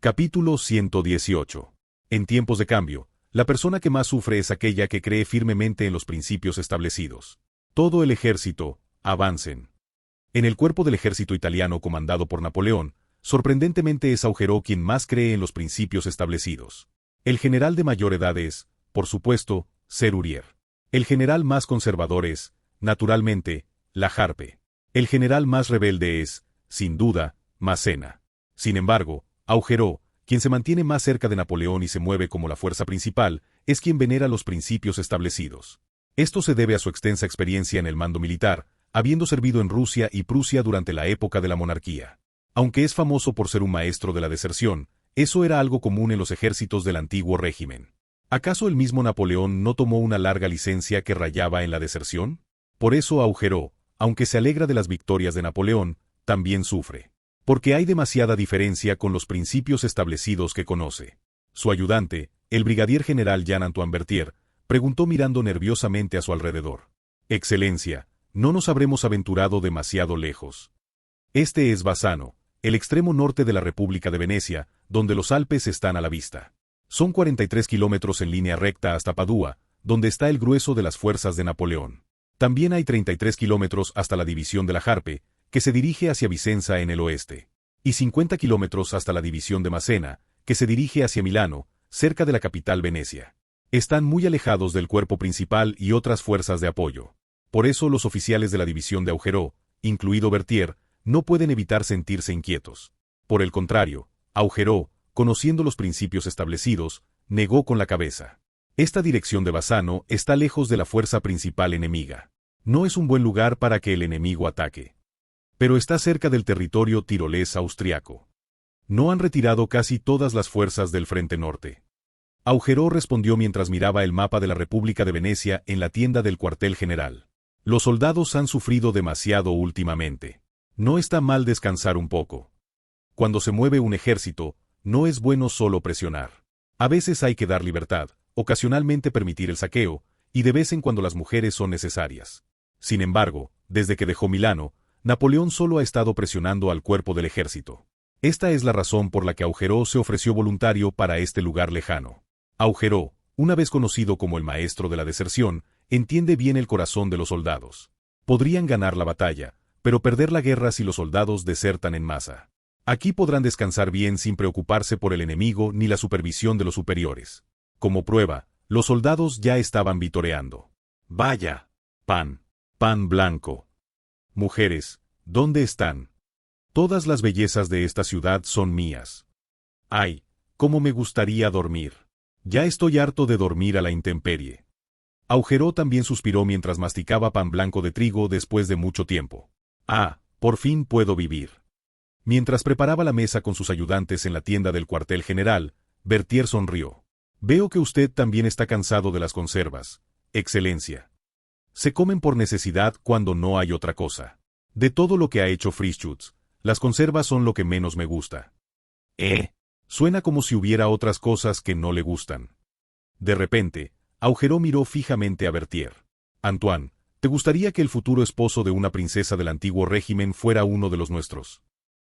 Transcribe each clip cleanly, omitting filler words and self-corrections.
Capítulo 118. En tiempos de cambio, la persona que más sufre es aquella que cree firmemente en los principios establecidos. Todo el ejército, avancen. En el cuerpo del ejército italiano comandado por Napoleón, sorprendentemente es Augereau quien más cree en los principios establecidos. El general de mayor edad es, por supuesto, Serurier. El general más conservador es, naturalmente, La Harpe. El general más rebelde es, sin duda, Massena. Sin embargo, Augereau, quien se mantiene más cerca de Napoleón y se mueve como la fuerza principal, es quien venera los principios establecidos. Esto se debe a su extensa experiencia en el mando militar, habiendo servido en Rusia y Prusia durante la época de la monarquía. Aunque es famoso por ser un maestro de la deserción, eso era algo común en los ejércitos del antiguo régimen. ¿Acaso el mismo Napoleón no tomó una larga licencia que rayaba en la deserción? Por eso Augereau, aunque se alegra de las victorias de Napoleón, también sufre. Porque hay demasiada diferencia con los principios establecidos que conoce. Su ayudante, el brigadier general Jean-Antoine Berthier, preguntó mirando nerviosamente a su alrededor. Excelencia, no nos habremos aventurado demasiado lejos. Este es Bassano, el extremo norte de la República de Venecia, donde los Alpes están a la vista. Son 43 kilómetros en línea recta hasta Padua, donde está el grueso de las fuerzas de Napoleón. También hay 33 kilómetros hasta la división de La Harpe, que se dirige hacia Vicenza en el oeste, y 50 kilómetros hasta la división de Massena, que se dirige hacia Milano, cerca de la capital Venecia. Están muy alejados del cuerpo principal y otras fuerzas de apoyo. Por eso los oficiales de la división de Augereau, incluido Berthier, no pueden evitar sentirse inquietos. Por el contrario, Augereau, conociendo los principios establecidos, negó con la cabeza. Esta dirección de Bassano está lejos de la fuerza principal enemiga. No es un buen lugar para que el enemigo ataque. Pero está cerca del territorio tirolés austriaco. No han retirado casi todas las fuerzas del frente norte. Augereau respondió mientras miraba el mapa de la República de Venecia en la tienda del cuartel general. Los soldados han sufrido demasiado últimamente. No está mal descansar un poco. Cuando se mueve un ejército, no es bueno solo presionar. A veces hay que dar libertad, ocasionalmente permitir el saqueo, y de vez en cuando las mujeres son necesarias. Sin embargo, desde que dejó Milano, Napoleón solo ha estado presionando al cuerpo del ejército. Esta es la razón por la que Augereau se ofreció voluntario para este lugar lejano. Augereau, una vez conocido como el maestro de la deserción, entiende bien el corazón de los soldados. Podrían ganar la batalla, pero perder la guerra si los soldados desertan en masa. Aquí podrán descansar bien sin preocuparse por el enemigo ni la supervisión de los superiores. Como prueba, los soldados ya estaban vitoreando. Vaya, pan blanco. Mujeres, ¿dónde están? Todas las bellezas de esta ciudad son mías. Ay, cómo me gustaría dormir. Ya estoy harto de dormir a la intemperie. Augereau también suspiró mientras masticaba pan blanco de trigo después de mucho tiempo. Ah, por fin puedo vivir. Mientras preparaba la mesa con sus ayudantes en la tienda del cuartel general, Berthier sonrió. Veo que usted también está cansado de las conservas, Excelencia. Se comen por necesidad cuando no hay otra cosa. De todo lo que ha hecho Frischutz, las conservas son lo que menos me gusta. Suena como si hubiera otras cosas que no le gustan. De repente, Augereau miró fijamente a Berthier. Antoine, ¿te gustaría que el futuro esposo de una princesa del antiguo régimen fuera uno de los nuestros?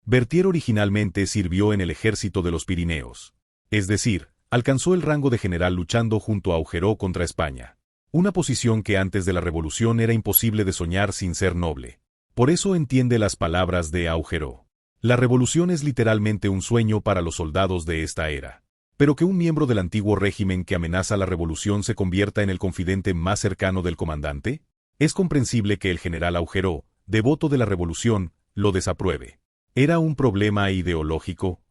Berthier originalmente sirvió en el ejército de los Pirineos. Es decir, alcanzó el rango de general luchando junto a Augereau contra España. Una posición que antes de la revolución era imposible de soñar sin ser noble. Por eso entiende las palabras de Augereau. La revolución es literalmente un sueño para los soldados de esta era. Pero que un miembro del antiguo régimen que amenaza la revolución se convierta en el confidente más cercano del comandante, es comprensible que el general Augereau, devoto de la revolución, lo desapruebe. ¿Era un problema ideológico?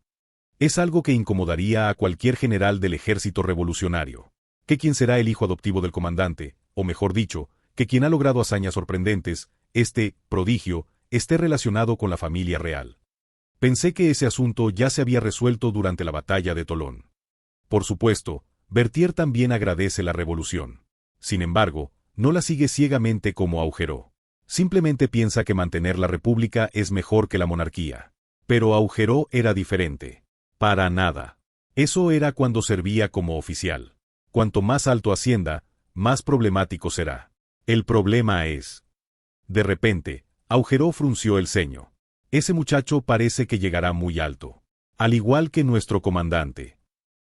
Es algo que incomodaría a cualquier general del ejército revolucionario. Que quien será el hijo adoptivo del comandante, o mejor dicho, que quien ha logrado hazañas sorprendentes, este prodigio, esté relacionado con la familia real. Pensé que ese asunto ya se había resuelto durante la batalla de Tolón. Por supuesto, Berthier también agradece la revolución. Sin embargo, no la sigue ciegamente como Augereau. Simplemente piensa que mantener la república es mejor que la monarquía. Pero Augereau era diferente. Para nada. Eso era cuando servía como oficial. Cuanto más alto ascienda, más problemático será. El problema es... De repente, Augereau frunció el ceño. Ese muchacho parece que llegará muy alto. Al igual que nuestro comandante.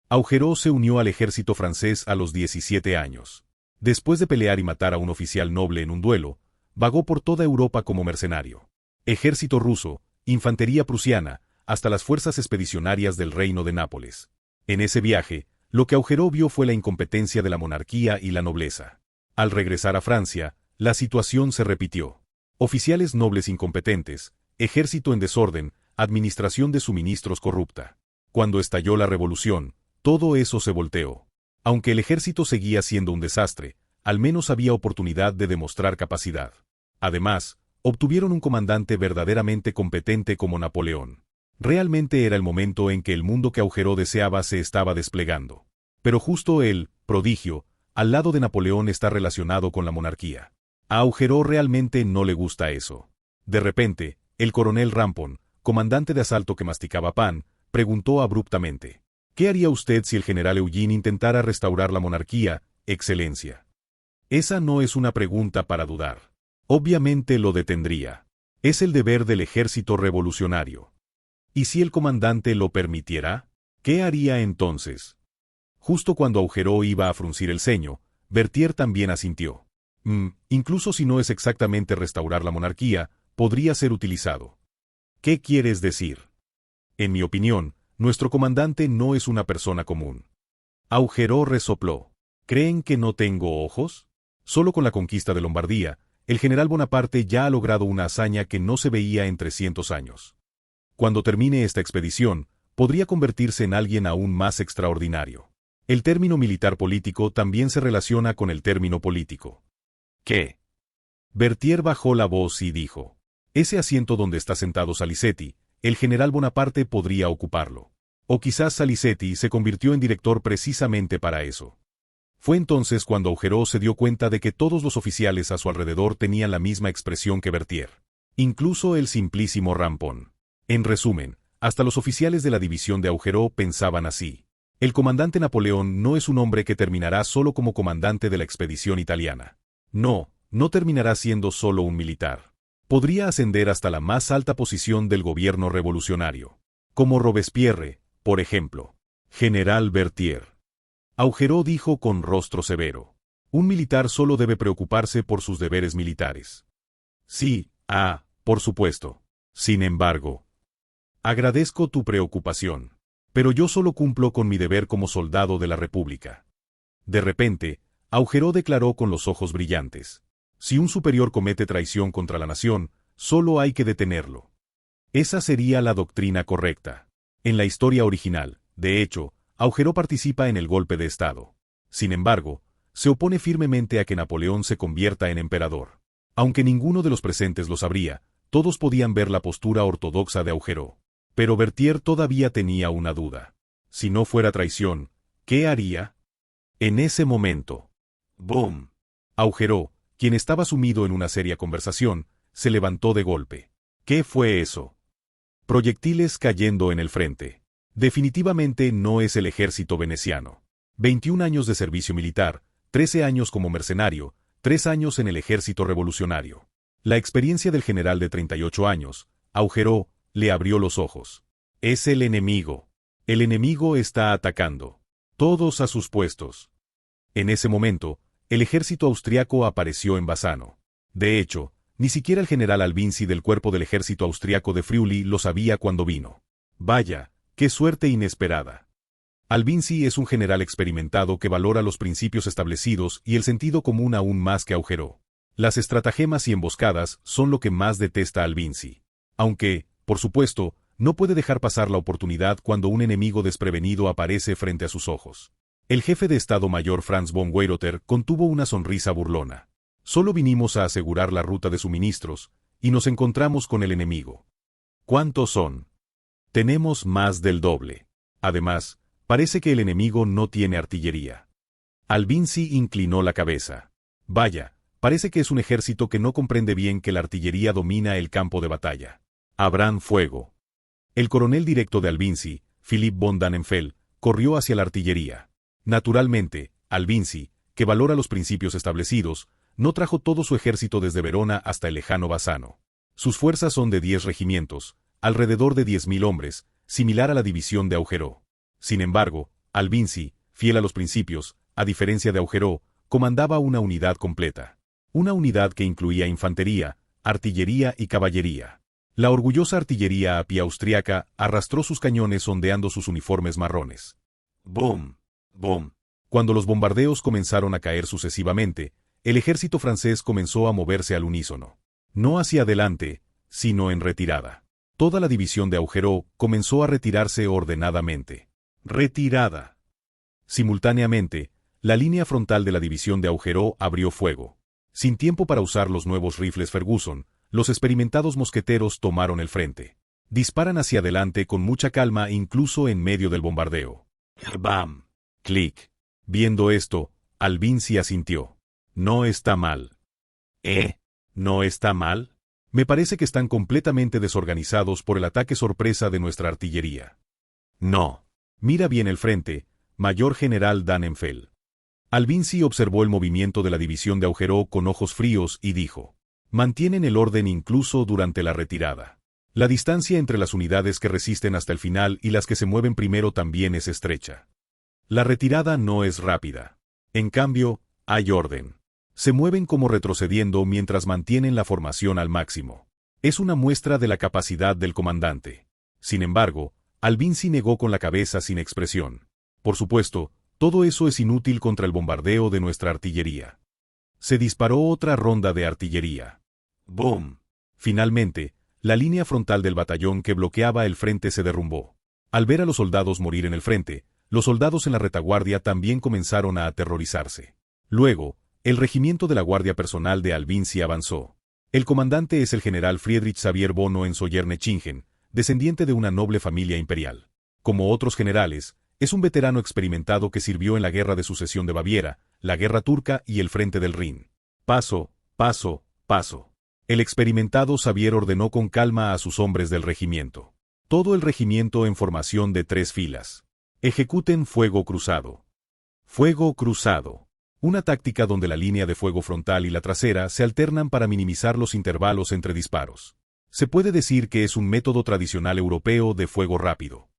Augereau se unió al ejército francés a los 17 años. Después de pelear y matar a un oficial noble en un duelo, vagó por toda Europa como mercenario. Ejército ruso, infantería prusiana, hasta las fuerzas expedicionarias del Reino de Nápoles. En ese viaje, lo que Augereau vio fue la incompetencia de la monarquía y la nobleza. Al regresar a Francia, la situación se repitió. Oficiales nobles incompetentes, ejército en desorden, administración de suministros corrupta. Cuando estalló la revolución, todo eso se volteó. Aunque el ejército seguía siendo un desastre, al menos había oportunidad de demostrar capacidad. Además, obtuvieron un comandante verdaderamente competente como Napoleón. Realmente era el momento en que el mundo que Augereau deseaba se estaba desplegando. Pero justo el prodigio, al lado de Napoleón está relacionado con la monarquía. A Augereau realmente no le gusta eso. De repente, el coronel Rampon, comandante de asalto que masticaba pan, preguntó abruptamente: ¿qué haría usted si el general Eugene intentara restaurar la monarquía, Excelencia? Esa no es una pregunta para dudar. Obviamente lo detendría. Es el deber del ejército revolucionario. ¿Y si el comandante lo permitiera? ¿Qué haría entonces? Justo cuando Augereau iba a fruncir el ceño, Berthier también asintió. Incluso si no es exactamente restaurar la monarquía, podría ser utilizado. ¿Qué quieres decir? En mi opinión, nuestro comandante no es una persona común. Augereau resopló. ¿Creen que no tengo ojos? Solo con la conquista de Lombardía, el general Bonaparte ya ha logrado una hazaña que no se veía en 300 años. Cuando termine esta expedición, podría convertirse en alguien aún más extraordinario. El término militar político también se relaciona con el término político. ¿Qué? Berthier bajó la voz y dijo: ese asiento donde está sentado Salicetti, el general Bonaparte podría ocuparlo. O quizás Salicetti se convirtió en director precisamente para eso. Fue entonces cuando Augereau se dio cuenta de que todos los oficiales a su alrededor tenían la misma expresión que Berthier. Incluso el simplísimo Rampon. En resumen, hasta los oficiales de la división de Augereau pensaban así. El comandante Napoleón no es un hombre que terminará solo como comandante de la expedición italiana. No terminará siendo solo un militar. Podría ascender hasta la más alta posición del gobierno revolucionario. Como Robespierre, por ejemplo. General Berthier. Augereau dijo con rostro severo: un militar solo debe preocuparse por sus deberes militares. Sí, por supuesto. Sin embargo, agradezco tu preocupación. Pero yo solo cumplo con mi deber como soldado de la República. De repente, Augereau declaró con los ojos brillantes: si un superior comete traición contra la nación, solo hay que detenerlo. Esa sería la doctrina correcta. En la historia original, de hecho, Augereau participa en el golpe de Estado. Sin embargo, se opone firmemente a que Napoleón se convierta en emperador. Aunque ninguno de los presentes lo sabría, todos podían ver la postura ortodoxa de Augereau. Pero Berthier todavía tenía una duda. Si no fuera traición, ¿qué haría? En ese momento. ¡Boom! Augereau, quien estaba sumido en una seria conversación, se levantó de golpe. ¿Qué fue eso? Proyectiles cayendo en el frente. Definitivamente no es el ejército veneciano. 21 años de servicio militar, 13 años como mercenario, 3 años en el ejército revolucionario. La experiencia del general de 38 años, Augereau, le abrió los ojos. Es el enemigo. El enemigo está atacando. Todos a sus puestos. En ese momento, el ejército austriaco apareció en Bassano. De hecho, ni siquiera el general Albinzi del cuerpo del ejército austriaco de Friuli lo sabía cuando vino. Vaya, qué suerte inesperada. Albinzi es un general experimentado que valora los principios establecidos y el sentido común aún más que Augereau. Las estratagemas y emboscadas son lo que más detesta Albinzi. Aunque, por supuesto, no puede dejar pasar la oportunidad cuando un enemigo desprevenido aparece frente a sus ojos. El jefe de Estado Mayor Franz von Weyrother contuvo una sonrisa burlona. Solo vinimos a asegurar la ruta de suministros, y nos encontramos con el enemigo. ¿Cuántos son? Tenemos más del doble. Además, parece que el enemigo no tiene artillería. Albinzi inclinó la cabeza. Vaya, parece que es un ejército que no comprende bien que la artillería domina el campo de batalla. Abran fuego. El coronel directo de Albinzi, Philipp von Dannenfeld, corrió hacia la artillería. Naturalmente, Albinzi, que valora los principios establecidos, no trajo todo su ejército desde Verona hasta el lejano Bassano. Sus fuerzas son de 10 regimientos, alrededor de 10.000 hombres, similar a la división de Augereau. Sin embargo, Albizi, fiel a los principios, a diferencia de Augereau, comandaba una unidad completa. Una unidad que incluía infantería, artillería y caballería. La orgullosa artillería a pie austriaca arrastró sus cañones ondeando sus uniformes marrones. ¡Bum! ¡Bum! Cuando los bombardeos comenzaron a caer sucesivamente, el ejército francés comenzó a moverse al unísono. No hacia adelante, sino en retirada. Toda la división de Augereau comenzó a retirarse ordenadamente. ¡Retirada! Simultáneamente, la línea frontal de la división de Augereau abrió fuego. Sin tiempo para usar los nuevos rifles Ferguson, los experimentados mosqueteros tomaron el frente. Disparan hacia adelante con mucha calma incluso en medio del bombardeo. ¡Bam! ¡Clic! Viendo esto, Albizi asintió. No está mal. ¿No está mal? Me parece que están completamente desorganizados por el ataque sorpresa de nuestra artillería. No. Mira bien el frente, Mayor General Dannenfeld. Albizi observó el movimiento de la división de Augereau con ojos fríos y dijo: mantienen el orden incluso durante la retirada. La distancia entre las unidades que resisten hasta el final y las que se mueven primero también es estrecha. La retirada no es rápida. En cambio, hay orden. Se mueven como retrocediendo mientras mantienen la formación al máximo. Es una muestra de la capacidad del comandante. Sin embargo, Albizi negó con la cabeza sin expresión. Por supuesto, todo eso es inútil contra el bombardeo de nuestra artillería. Se disparó otra ronda de artillería. ¡Boom! Finalmente, la línea frontal del batallón que bloqueaba el frente se derrumbó. Al ver a los soldados morir en el frente, los soldados en la retaguardia también comenzaron a aterrorizarse. Luego, el regimiento de la guardia personal de Albizi avanzó. El comandante es el general Friedrich Xavier von Hohenzollern-Netzingen, descendiente de una noble familia imperial. Como otros generales, es un veterano experimentado que sirvió en la Guerra de Sucesión de Baviera, la Guerra Turca y el Frente del Rin. Paso, paso, paso. El experimentado Xavier ordenó con calma a sus hombres del regimiento. Todo el regimiento en formación de 3 filas. Ejecuten fuego cruzado. Fuego cruzado. Una táctica donde la línea de fuego frontal y la trasera se alternan para minimizar los intervalos entre disparos. Se puede decir que es un método tradicional europeo de fuego rápido.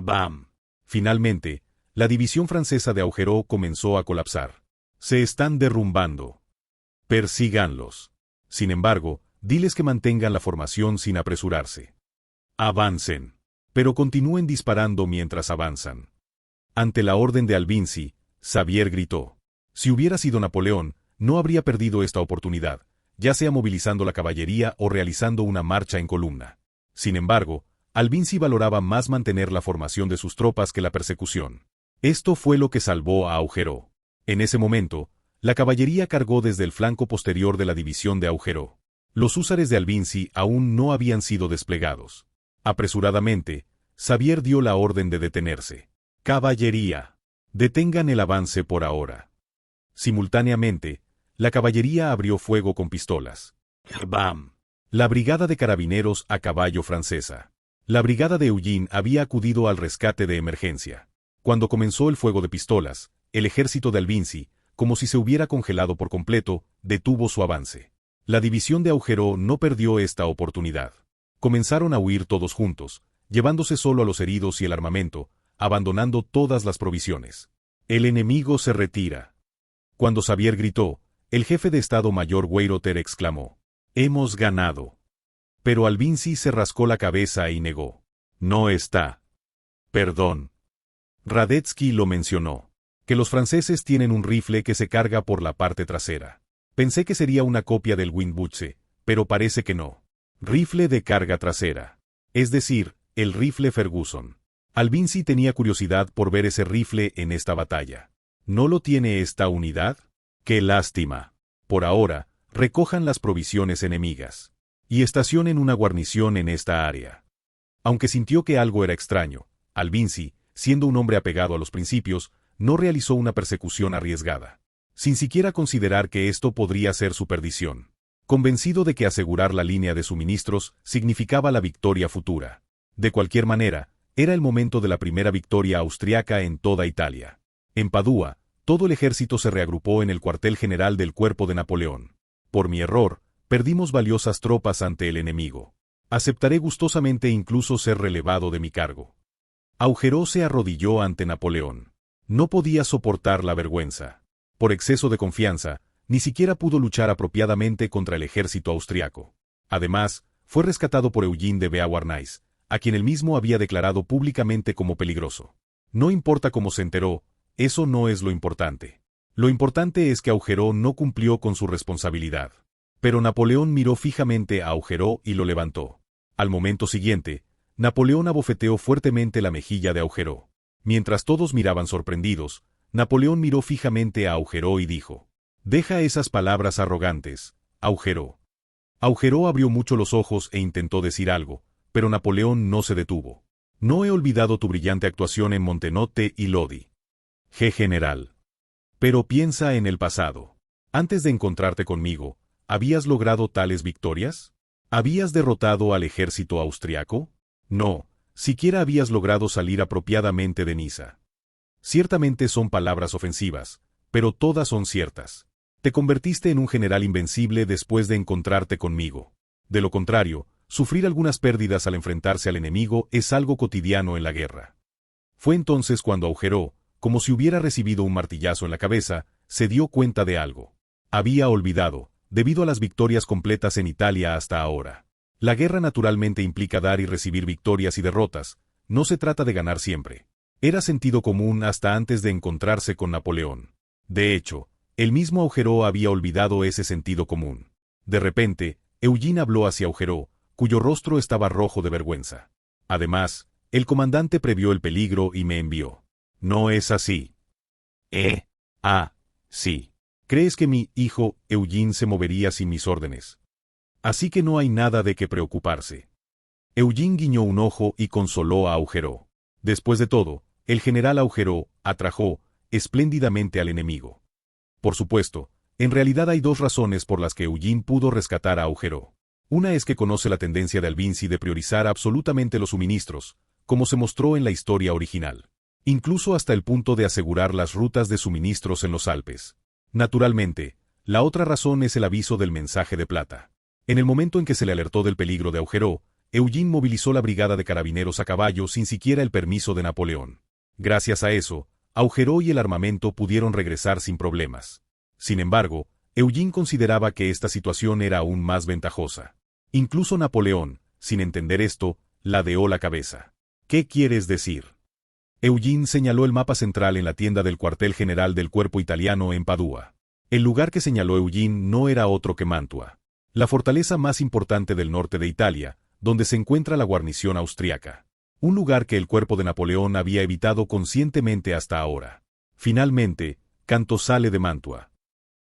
¡Bam! Finalmente, la división francesa de Augereau comenzó a colapsar. Se están derrumbando. Persíganlos. Sin embargo, diles que mantengan la formación sin apresurarse. Avancen. Pero continúen disparando mientras avanzan. Ante la orden de Albizi, Xavier gritó. Si hubiera sido Napoleón, no habría perdido esta oportunidad, ya sea movilizando la caballería o realizando una marcha en columna. Sin embargo, Albizi valoraba más mantener la formación de sus tropas que la persecución. Esto fue lo que salvó a Augereau. En ese momento, la caballería cargó desde el flanco posterior de la división de Augereau. Los húsares de Albizi aún no habían sido desplegados. Apresuradamente, Xavier dio la orden de detenerse. Caballería. Detengan el avance por ahora. Simultáneamente, la caballería abrió fuego con pistolas. ¡Bam! La brigada de carabineros a caballo francesa. La brigada de Eugene había acudido al rescate de emergencia. Cuando comenzó el fuego de pistolas, el ejército de Albizi, como si se hubiera congelado por completo, detuvo su avance. La división de Augereau no perdió esta oportunidad. Comenzaron a huir todos juntos, llevándose solo a los heridos y el armamento, abandonando todas las provisiones. El enemigo se retira. Cuando Xavier gritó, el jefe de Estado Mayor Weyrother exclamó: «¡Hemos ganado!». Pero Albizi se rascó la cabeza y negó. «No está. Perdón». Radetzky lo mencionó. Que los franceses tienen un rifle que se carga por la parte trasera. Pensé que sería una copia del Windbutze, pero parece que no. Rifle de carga trasera. Es decir, el rifle Ferguson. Albizi tenía curiosidad por ver ese rifle en esta batalla. ¿No lo tiene esta unidad? ¡Qué lástima! Por ahora, recojan las provisiones enemigas. Y estacionen una guarnición en esta área. Aunque sintió que algo era extraño, Albizi, siendo un hombre apegado a los principios, no realizó una persecución arriesgada. Sin siquiera considerar que esto podría ser su perdición. Convencido de que asegurar la línea de suministros significaba la victoria futura. De cualquier manera, era el momento de la primera victoria austriaca en toda Italia. En Padua, todo el ejército se reagrupó en el cuartel general del cuerpo de Napoleón. Por mi error, perdimos valiosas tropas ante el enemigo. Aceptaré gustosamente incluso ser relevado de mi cargo. Augereau se arrodilló ante Napoleón. No podía soportar la vergüenza. Por exceso de confianza, ni siquiera pudo luchar apropiadamente contra el ejército austriaco. Además, fue rescatado por Eugene de Beauharnais, a quien él mismo había declarado públicamente como peligroso. No importa cómo se enteró, eso no es lo importante. Lo importante es que Augereau no cumplió con su responsabilidad. Pero Napoleón miró fijamente a Augereau y lo levantó. Al momento siguiente, Napoleón abofeteó fuertemente la mejilla de Augereau. Mientras todos miraban sorprendidos, Napoleón miró fijamente a Augereau y dijo: «Deja esas palabras arrogantes, Augereau». Augereau abrió mucho los ojos e intentó decir algo, pero Napoleón no se detuvo. «No he olvidado tu brillante actuación en Montenotte y Lodi. General. Pero piensa en el pasado. Antes de encontrarte conmigo, ¿habías logrado tales victorias? ¿Habías derrotado al ejército austriaco? No, siquiera habías logrado salir apropiadamente de Niza. Ciertamente son palabras ofensivas, pero todas son ciertas. Te convertiste en un general invencible después de encontrarte conmigo. De lo contrario, sufrir algunas pérdidas al enfrentarse al enemigo es algo cotidiano en la guerra». Fue entonces cuando Augereau, como si hubiera recibido un martillazo en la cabeza, se dio cuenta de algo. Había olvidado, debido a las victorias completas en Italia hasta ahora. La guerra naturalmente implica dar y recibir victorias y derrotas, no se trata de ganar siempre. Era sentido común hasta antes de encontrarse con Napoleón. De hecho, el mismo Augereau había olvidado ese sentido común. De repente, Eugene habló hacia Augereau, cuyo rostro estaba rojo de vergüenza. Además, el comandante previó el peligro y me envió. «No es así». Sí. ¿Crees que mi hijo, Eugene, se movería sin mis órdenes? Así que no hay nada de qué preocuparse». Eugene guiñó un ojo y consoló a Augereau. Después de todo, el general Augereau atajó espléndidamente al enemigo. Por supuesto, en realidad hay dos razones por las que Eugene pudo rescatar a Augereau. Una es que conoce la tendencia de Albinzi de priorizar absolutamente los suministros, como se mostró en la historia original. Incluso hasta el punto de asegurar las rutas de suministros en los Alpes. Naturalmente, la otra razón es el aviso del mensaje de plata. En el momento en que se le alertó del peligro de Augereau, Eugene movilizó la brigada de carabineros a caballo sin siquiera el permiso de Napoleón. Gracias a eso, Augereau y el armamento pudieron regresar sin problemas. Sin embargo, Eugene consideraba que esta situación era aún más ventajosa. Incluso Napoleón, sin entender esto, ladeó la cabeza. «¿Qué quieres decir?». Eugene señaló el mapa central en la tienda del cuartel general del cuerpo italiano en Padua. El lugar que señaló Eugene no era otro que Mantua, la fortaleza más importante del norte de Italia, donde se encuentra la guarnición austriaca. Un lugar que el cuerpo de Napoleón había evitado conscientemente hasta ahora. Finalmente, Canto sale de Mantua.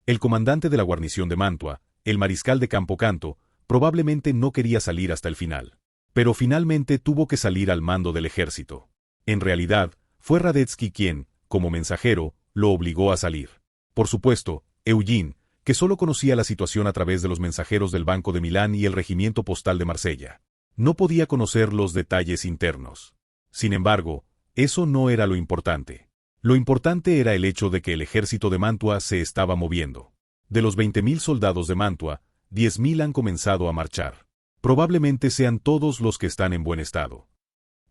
El comandante de la guarnición de Mantua, el mariscal de Campo Canto, probablemente no quería salir hasta el final. Pero finalmente tuvo que salir al mando del ejército. En realidad, fue Radetzky quien, como mensajero, lo obligó a salir. Por supuesto, Eugene, que solo conocía la situación a través de los mensajeros del Banco de Milán y el regimiento postal de Marsella, no podía conocer los detalles internos. Sin embargo, eso no era lo importante. Lo importante era el hecho de que el ejército de Mantua se estaba moviendo. De los 20.000 soldados de Mantua, 10.000 han comenzado a marchar. Probablemente sean todos los que están en buen estado.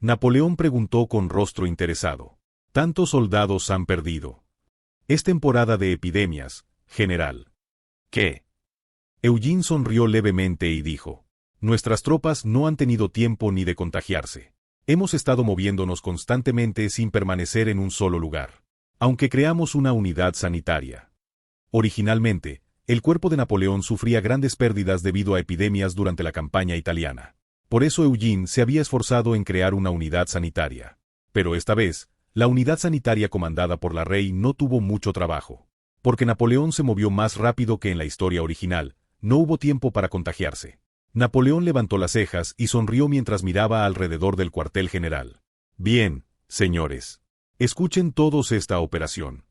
Napoleón preguntó con rostro interesado. «¿Tantos soldados han perdido?». «Es temporada de epidemias, general». «¿Qué?». Eugene sonrió levemente y dijo: «Nuestras tropas no han tenido tiempo ni de contagiarse. Hemos estado moviéndonos constantemente sin permanecer en un solo lugar. Aunque creamos una unidad sanitaria. Originalmente, el cuerpo de Napoleón sufría grandes pérdidas debido a epidemias durante la campaña italiana. Por eso Eugene se había esforzado en crear una unidad sanitaria. Pero esta vez, la unidad sanitaria comandada por la Rey no tuvo mucho trabajo. Porque Napoleón se movió más rápido que en la historia original, no hubo tiempo para contagiarse. Napoleón levantó las cejas y sonrió mientras miraba alrededor del cuartel general. «Bien, señores. Escuchen todos esta operación.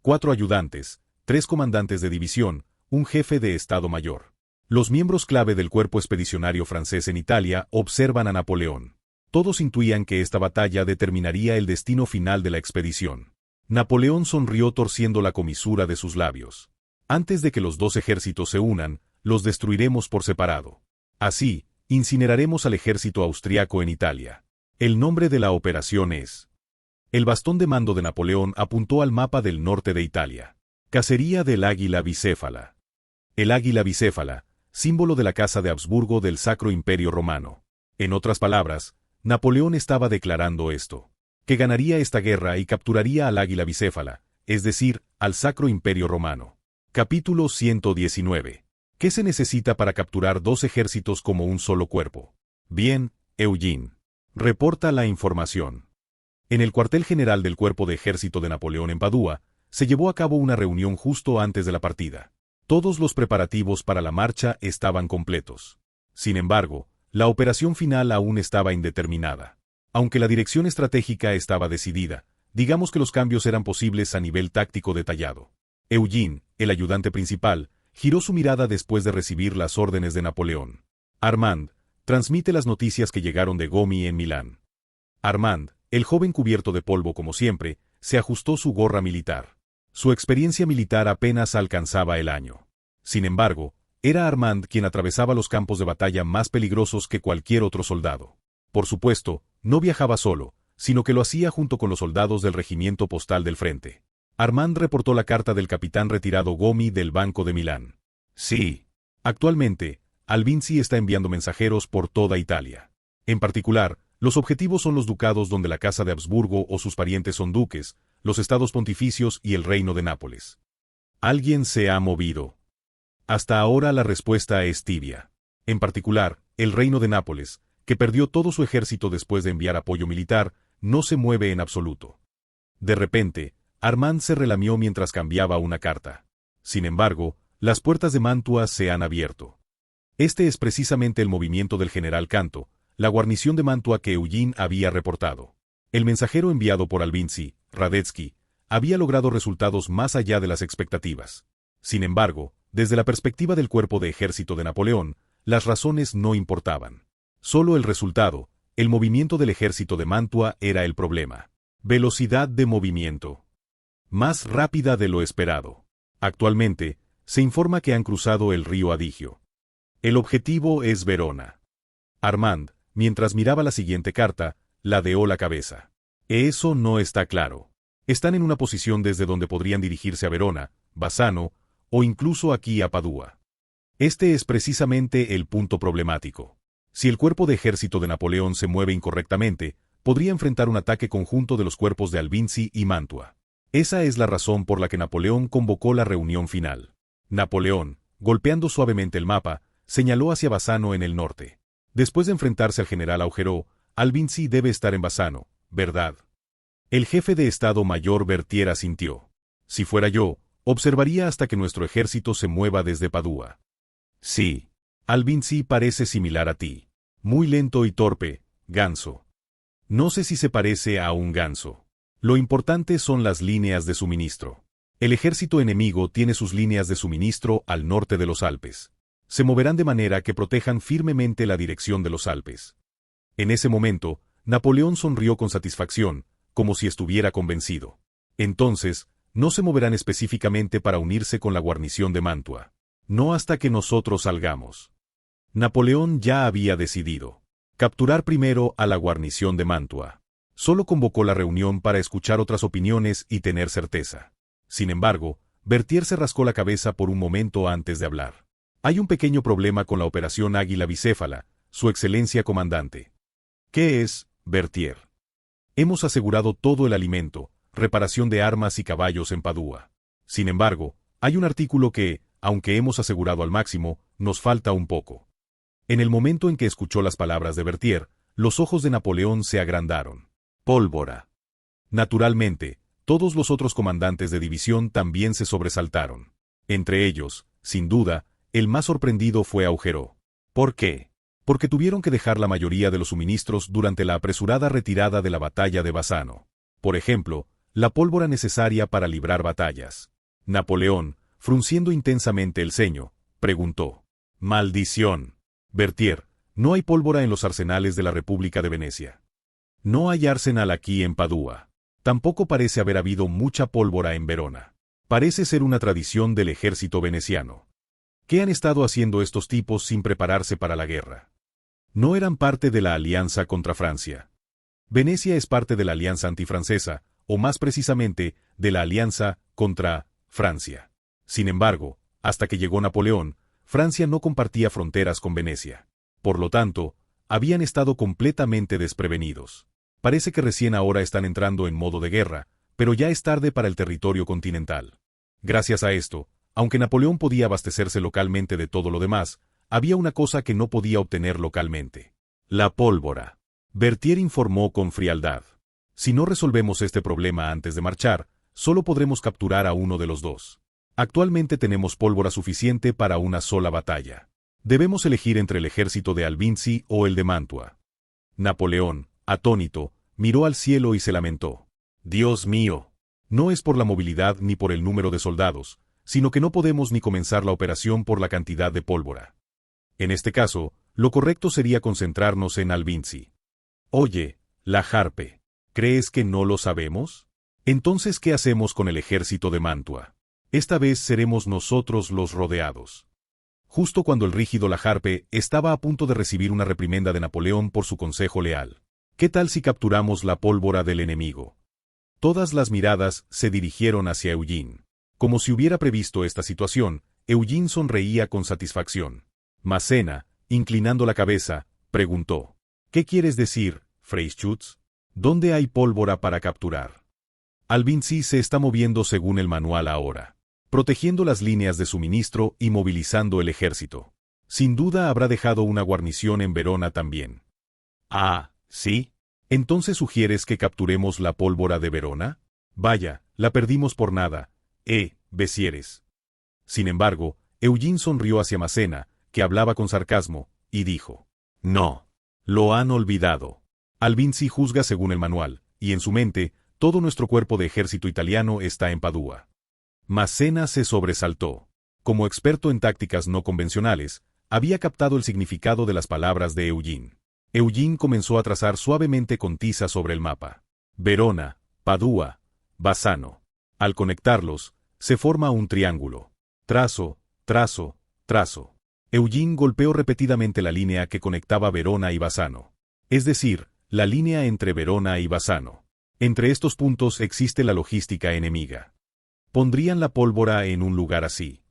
4 ayudantes, 3 comandantes de división, un jefe de Estado Mayor. Los miembros clave del cuerpo expedicionario francés en Italia observan a Napoleón. Todos intuían que esta batalla determinaría el destino final de la expedición. Napoleón sonrió torciendo la comisura de sus labios. Antes de que los dos ejércitos se unan, los destruiremos por separado. Así, incineraremos al ejército austriaco en Italia. El nombre de la operación es... El bastón de mando de Napoleón apuntó al mapa del norte de Italia. Cacería del águila bicéfala. El águila bicéfala, símbolo de la Casa de Habsburgo del Sacro Imperio Romano. En otras palabras, Napoleón estaba declarando esto: que ganaría esta guerra y capturaría al águila bicéfala, es decir, al Sacro Imperio Romano. Capítulo 119. ¿Qué se necesita para capturar dos ejércitos como un solo cuerpo? Bien, Eugene. Reporta la información. En el cuartel general del Cuerpo de Ejército de Napoleón en Padua, se llevó a cabo una reunión justo antes de la partida. Todos los preparativos para la marcha estaban completos. Sin embargo, la operación final aún estaba indeterminada. Aunque la dirección estratégica estaba decidida, digamos que los cambios eran posibles a nivel táctico detallado. Eugene, el ayudante principal, giró su mirada después de recibir las órdenes de Napoleón. Armand, transmite las noticias que llegaron de Gomi en Milán. Armand, el joven cubierto de polvo como siempre, se ajustó su gorra militar. Su experiencia militar apenas alcanzaba el año. Sin embargo, era Armand quien atravesaba los campos de batalla más peligrosos que cualquier otro soldado. Por supuesto, no viajaba solo, sino que lo hacía junto con los soldados del regimiento postal del frente. Armand reportó la carta del capitán retirado Gomi del Banco de Milán. Sí. Actualmente, Albinzi está enviando mensajeros por toda Italia. En particular, los objetivos son los ducados donde la Casa de Habsburgo o sus parientes son duques, los estados pontificios y el reino de Nápoles. ¿Alguien se ha movido? Hasta ahora la respuesta es tibia. En particular, el reino de Nápoles, que perdió todo su ejército después de enviar apoyo militar, no se mueve en absoluto. De repente, Armand se relamió mientras cambiaba una carta. Sin embargo, las puertas de Mantua se han abierto. Este es precisamente el movimiento del general Canto, la guarnición de Mantua que Eugene había reportado. El mensajero enviado por Albinzi, Radetzky, había logrado resultados más allá de las expectativas. Sin embargo, desde la perspectiva del cuerpo de ejército de Napoleón, las razones no importaban. Solo el resultado, el movimiento del ejército de Mantua, era el problema. Velocidad de movimiento. Más rápida de lo esperado. Actualmente, se informa que han cruzado el río Adigio. El objetivo es Verona. Armand, mientras miraba la siguiente carta, ladeó la cabeza. Eso no está claro. Están en una posición desde donde podrían dirigirse a Verona, Bassano, o incluso aquí a Padua. Este es precisamente el punto problemático. Si el cuerpo de ejército de Napoleón se mueve incorrectamente, podría enfrentar un ataque conjunto de los cuerpos de Albinzi y Mantua. Esa es la razón por la que Napoleón convocó la reunión final. Napoleón, golpeando suavemente el mapa, señaló hacia Bassano en el norte. Después de enfrentarse al general Augereau, Albinzi debe estar en Bassano, ¿verdad? El jefe de Estado Mayor Berthier asintió. Si fuera yo, observaría hasta que nuestro ejército se mueva desde Padua. Sí. Albinzi parece similar a ti. Muy lento y torpe, ganso. No sé si se parece a un ganso. Lo importante son las líneas de suministro. El ejército enemigo tiene sus líneas de suministro al norte de los Alpes. Se moverán de manera que protejan firmemente la dirección de los Alpes. En ese momento, Napoleón sonrió con satisfacción, como si estuviera convencido. Entonces, no se moverán específicamente para unirse con la guarnición de Mantua. No hasta que nosotros salgamos. Napoleón ya había decidido. Capturar primero a la guarnición de Mantua. Solo convocó la reunión para escuchar otras opiniones y tener certeza. Sin embargo, Berthier se rascó la cabeza por un momento antes de hablar. Hay un pequeño problema con la operación Águila Bicéfala, Su Excelencia Comandante. ¿Qué es, Berthier? Hemos asegurado todo el alimento, reparación de armas y caballos en Padua. Sin embargo, hay un artículo que, aunque hemos asegurado al máximo, nos falta un poco. En el momento en que escuchó las palabras de Berthier, los ojos de Napoleón se agrandaron. Pólvora. Naturalmente, todos los otros comandantes de división también se sobresaltaron. Entre ellos, sin duda, el más sorprendido fue Augereau. ¿Por qué? Porque tuvieron que dejar la mayoría de los suministros durante la apresurada retirada de la batalla de Bassano. Por ejemplo, la pólvora necesaria para librar batallas. Napoleón, frunciendo intensamente el ceño, preguntó. ¡Maldición! Berthier, no hay pólvora en los arsenales de la República de Venecia. No hay arsenal aquí en Padua. Tampoco parece haber habido mucha pólvora en Verona. Parece ser una tradición del ejército veneciano. ¿Qué han estado haciendo estos tipos sin prepararse para la guerra? ¿No eran parte de la alianza contra Francia? Venecia es parte de la alianza antifrancesa, o más precisamente, de la alianza contra Francia. Sin embargo, hasta que llegó Napoleón, Francia no compartía fronteras con Venecia. Por lo tanto, habían estado completamente desprevenidos. Parece que recién ahora están entrando en modo de guerra, pero ya es tarde para el territorio continental. Gracias a esto, aunque Napoleón podía abastecerse localmente de todo lo demás, había una cosa que no podía obtener localmente: la pólvora. Berthier informó con frialdad. Si no resolvemos este problema antes de marchar, solo podremos capturar a uno de los dos. Actualmente tenemos pólvora suficiente para una sola batalla. Debemos elegir entre el ejército de Albizi o el de Mantua. Napoleón, atónito, miró al cielo y se lamentó. Dios mío, no es por la movilidad ni por el número de soldados, sino que no podemos ni comenzar la operación por la cantidad de pólvora. En este caso, lo correcto sería concentrarnos en Albizi. Oye, la Harpe, ¿crees que no lo sabemos? Entonces, ¿qué hacemos con el ejército de Mantua? Esta vez seremos nosotros los rodeados. Justo cuando el rígido Laharpe estaba a punto de recibir una reprimenda de Napoleón por su consejo leal. ¿Qué tal si capturamos la pólvora del enemigo? Todas las miradas se dirigieron hacia Eugene. Como si hubiera previsto esta situación, Eugene sonreía con satisfacción. Massena, inclinando la cabeza, preguntó: ¿Qué quieres decir, Freischütz? ¿Dónde hay pólvora para capturar? Albizi se está moviendo según el manual ahora, protegiendo las líneas de suministro y movilizando el ejército. Sin duda habrá dejado una guarnición en Verona también. Ah, ¿sí? ¿Entonces sugieres que capturemos la pólvora de Verona? Vaya, la perdimos por nada, Bessieres. Sin embargo, Eugene sonrió hacia Massena, que hablaba con sarcasmo, y dijo: No, lo han olvidado. Albizi juzga según el manual, y en su mente, todo nuestro cuerpo de ejército italiano está en Padua. Massena se sobresaltó. Como experto en tácticas no convencionales, había captado el significado de las palabras de Eugene. Eugene comenzó a trazar suavemente con tiza sobre el mapa. Verona, Padua, Bassano. Al conectarlos, se forma un triángulo. Trazo, trazo, trazo. Eugene golpeó repetidamente la línea que conectaba Verona y Bassano. Es decir, la línea entre Verona y Bassano. Entre estos puntos existe la logística enemiga. Pondrían la pólvora en un lugar así.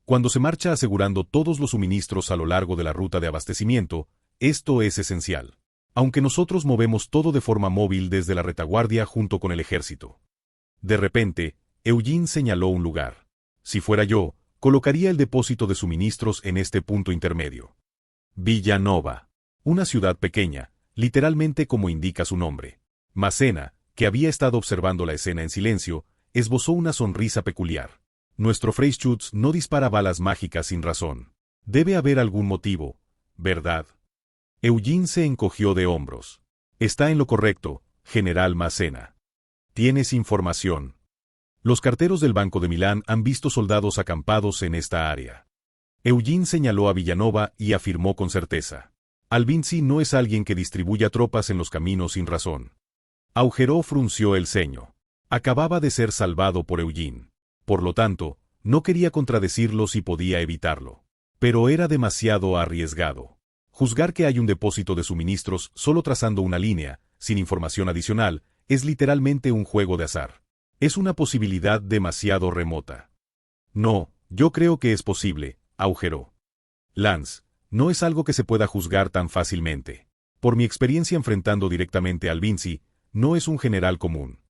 Cuando se marcha asegurando todos los suministros a lo largo de la ruta de abastecimiento, esto es esencial. Aunque nosotros movemos todo de forma móvil desde la retaguardia junto con el ejército. De repente, Eugene señaló un lugar. Si fuera yo, colocaría el depósito de suministros en este punto intermedio. Villanova. Una ciudad pequeña, literalmente como indica su nombre. Massena, que había estado observando la escena en silencio, esbozó una sonrisa peculiar. Nuestro Freischütz no dispara balas mágicas sin razón. Debe haber algún motivo, ¿verdad? Eugene se encogió de hombros. Está en lo correcto, general Massena. ¿Tienes información? Los carteros del Banco de Milán han visto soldados acampados en esta área. Eugene señaló a Villanova y afirmó con certeza: Albizi no es alguien que distribuya tropas en los caminos sin razón. Augereau frunció el ceño. Acababa de ser salvado por Eugene. Por lo tanto, no quería contradecirlo si podía evitarlo. Pero era demasiado arriesgado. Juzgar que hay un depósito de suministros solo trazando una línea, sin información adicional, es literalmente un juego de azar. Es una posibilidad demasiado remota. No, yo creo que es posible, Augereau. Lance, no es algo que se pueda juzgar tan fácilmente. Por mi experiencia enfrentando directamente a Albizi, no es un general común.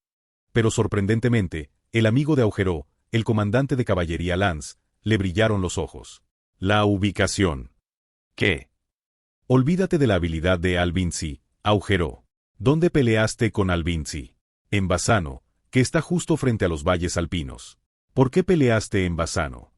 Pero sorprendentemente, el amigo de Augereau, el comandante de caballería Lance, le brillaron los ojos. La ubicación. ¿Qué? Olvídate de la habilidad de Albizi, Augereau. ¿Dónde peleaste con Albizi? En Bassano, que está justo frente a los valles alpinos. ¿Por qué peleaste en Bassano?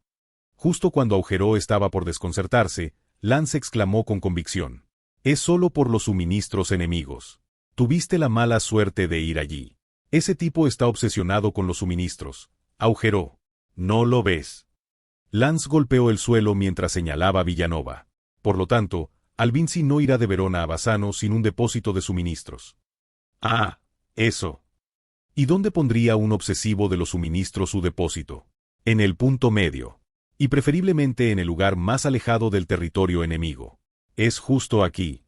Justo cuando Augereau estaba por desconcertarse, Lance exclamó con convicción: Es solo por los suministros enemigos. Tuviste la mala suerte de ir allí. Ese tipo está obsesionado con los suministros. Augereau, ¿no lo ves? Lance golpeó el suelo mientras señalaba a Villanova. Por lo tanto, Albizi no irá de Verona a Bassano sin un depósito de suministros. Ah, eso. ¿Y dónde pondría un obsesivo de los suministros su depósito? En el punto medio. Y preferiblemente en el lugar más alejado del territorio enemigo. Es justo aquí.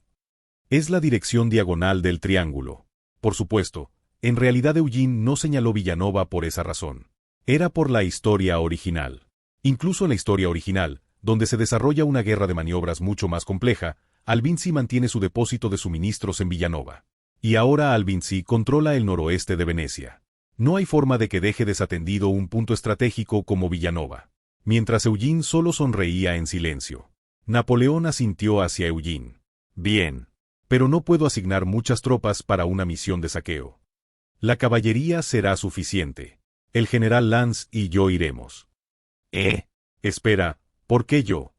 Es la dirección diagonal del triángulo. Por supuesto, en realidad Eugene no señaló Villanova por esa razón. Era por la historia original. Incluso en la historia original, donde se desarrolla una guerra de maniobras mucho más compleja, Alvinzi mantiene su depósito de suministros en Villanova. Y ahora Alvinzi controla el noroeste de Venecia. No hay forma de que deje desatendido un punto estratégico como Villanova. Mientras Eugene solo sonreía en silencio. Napoleón asintió hacia Eugene. Bien. Pero no puedo asignar muchas tropas para una misión de saqueo. La caballería será suficiente. El general Lannes y yo iremos. Espera, ¿por qué yo?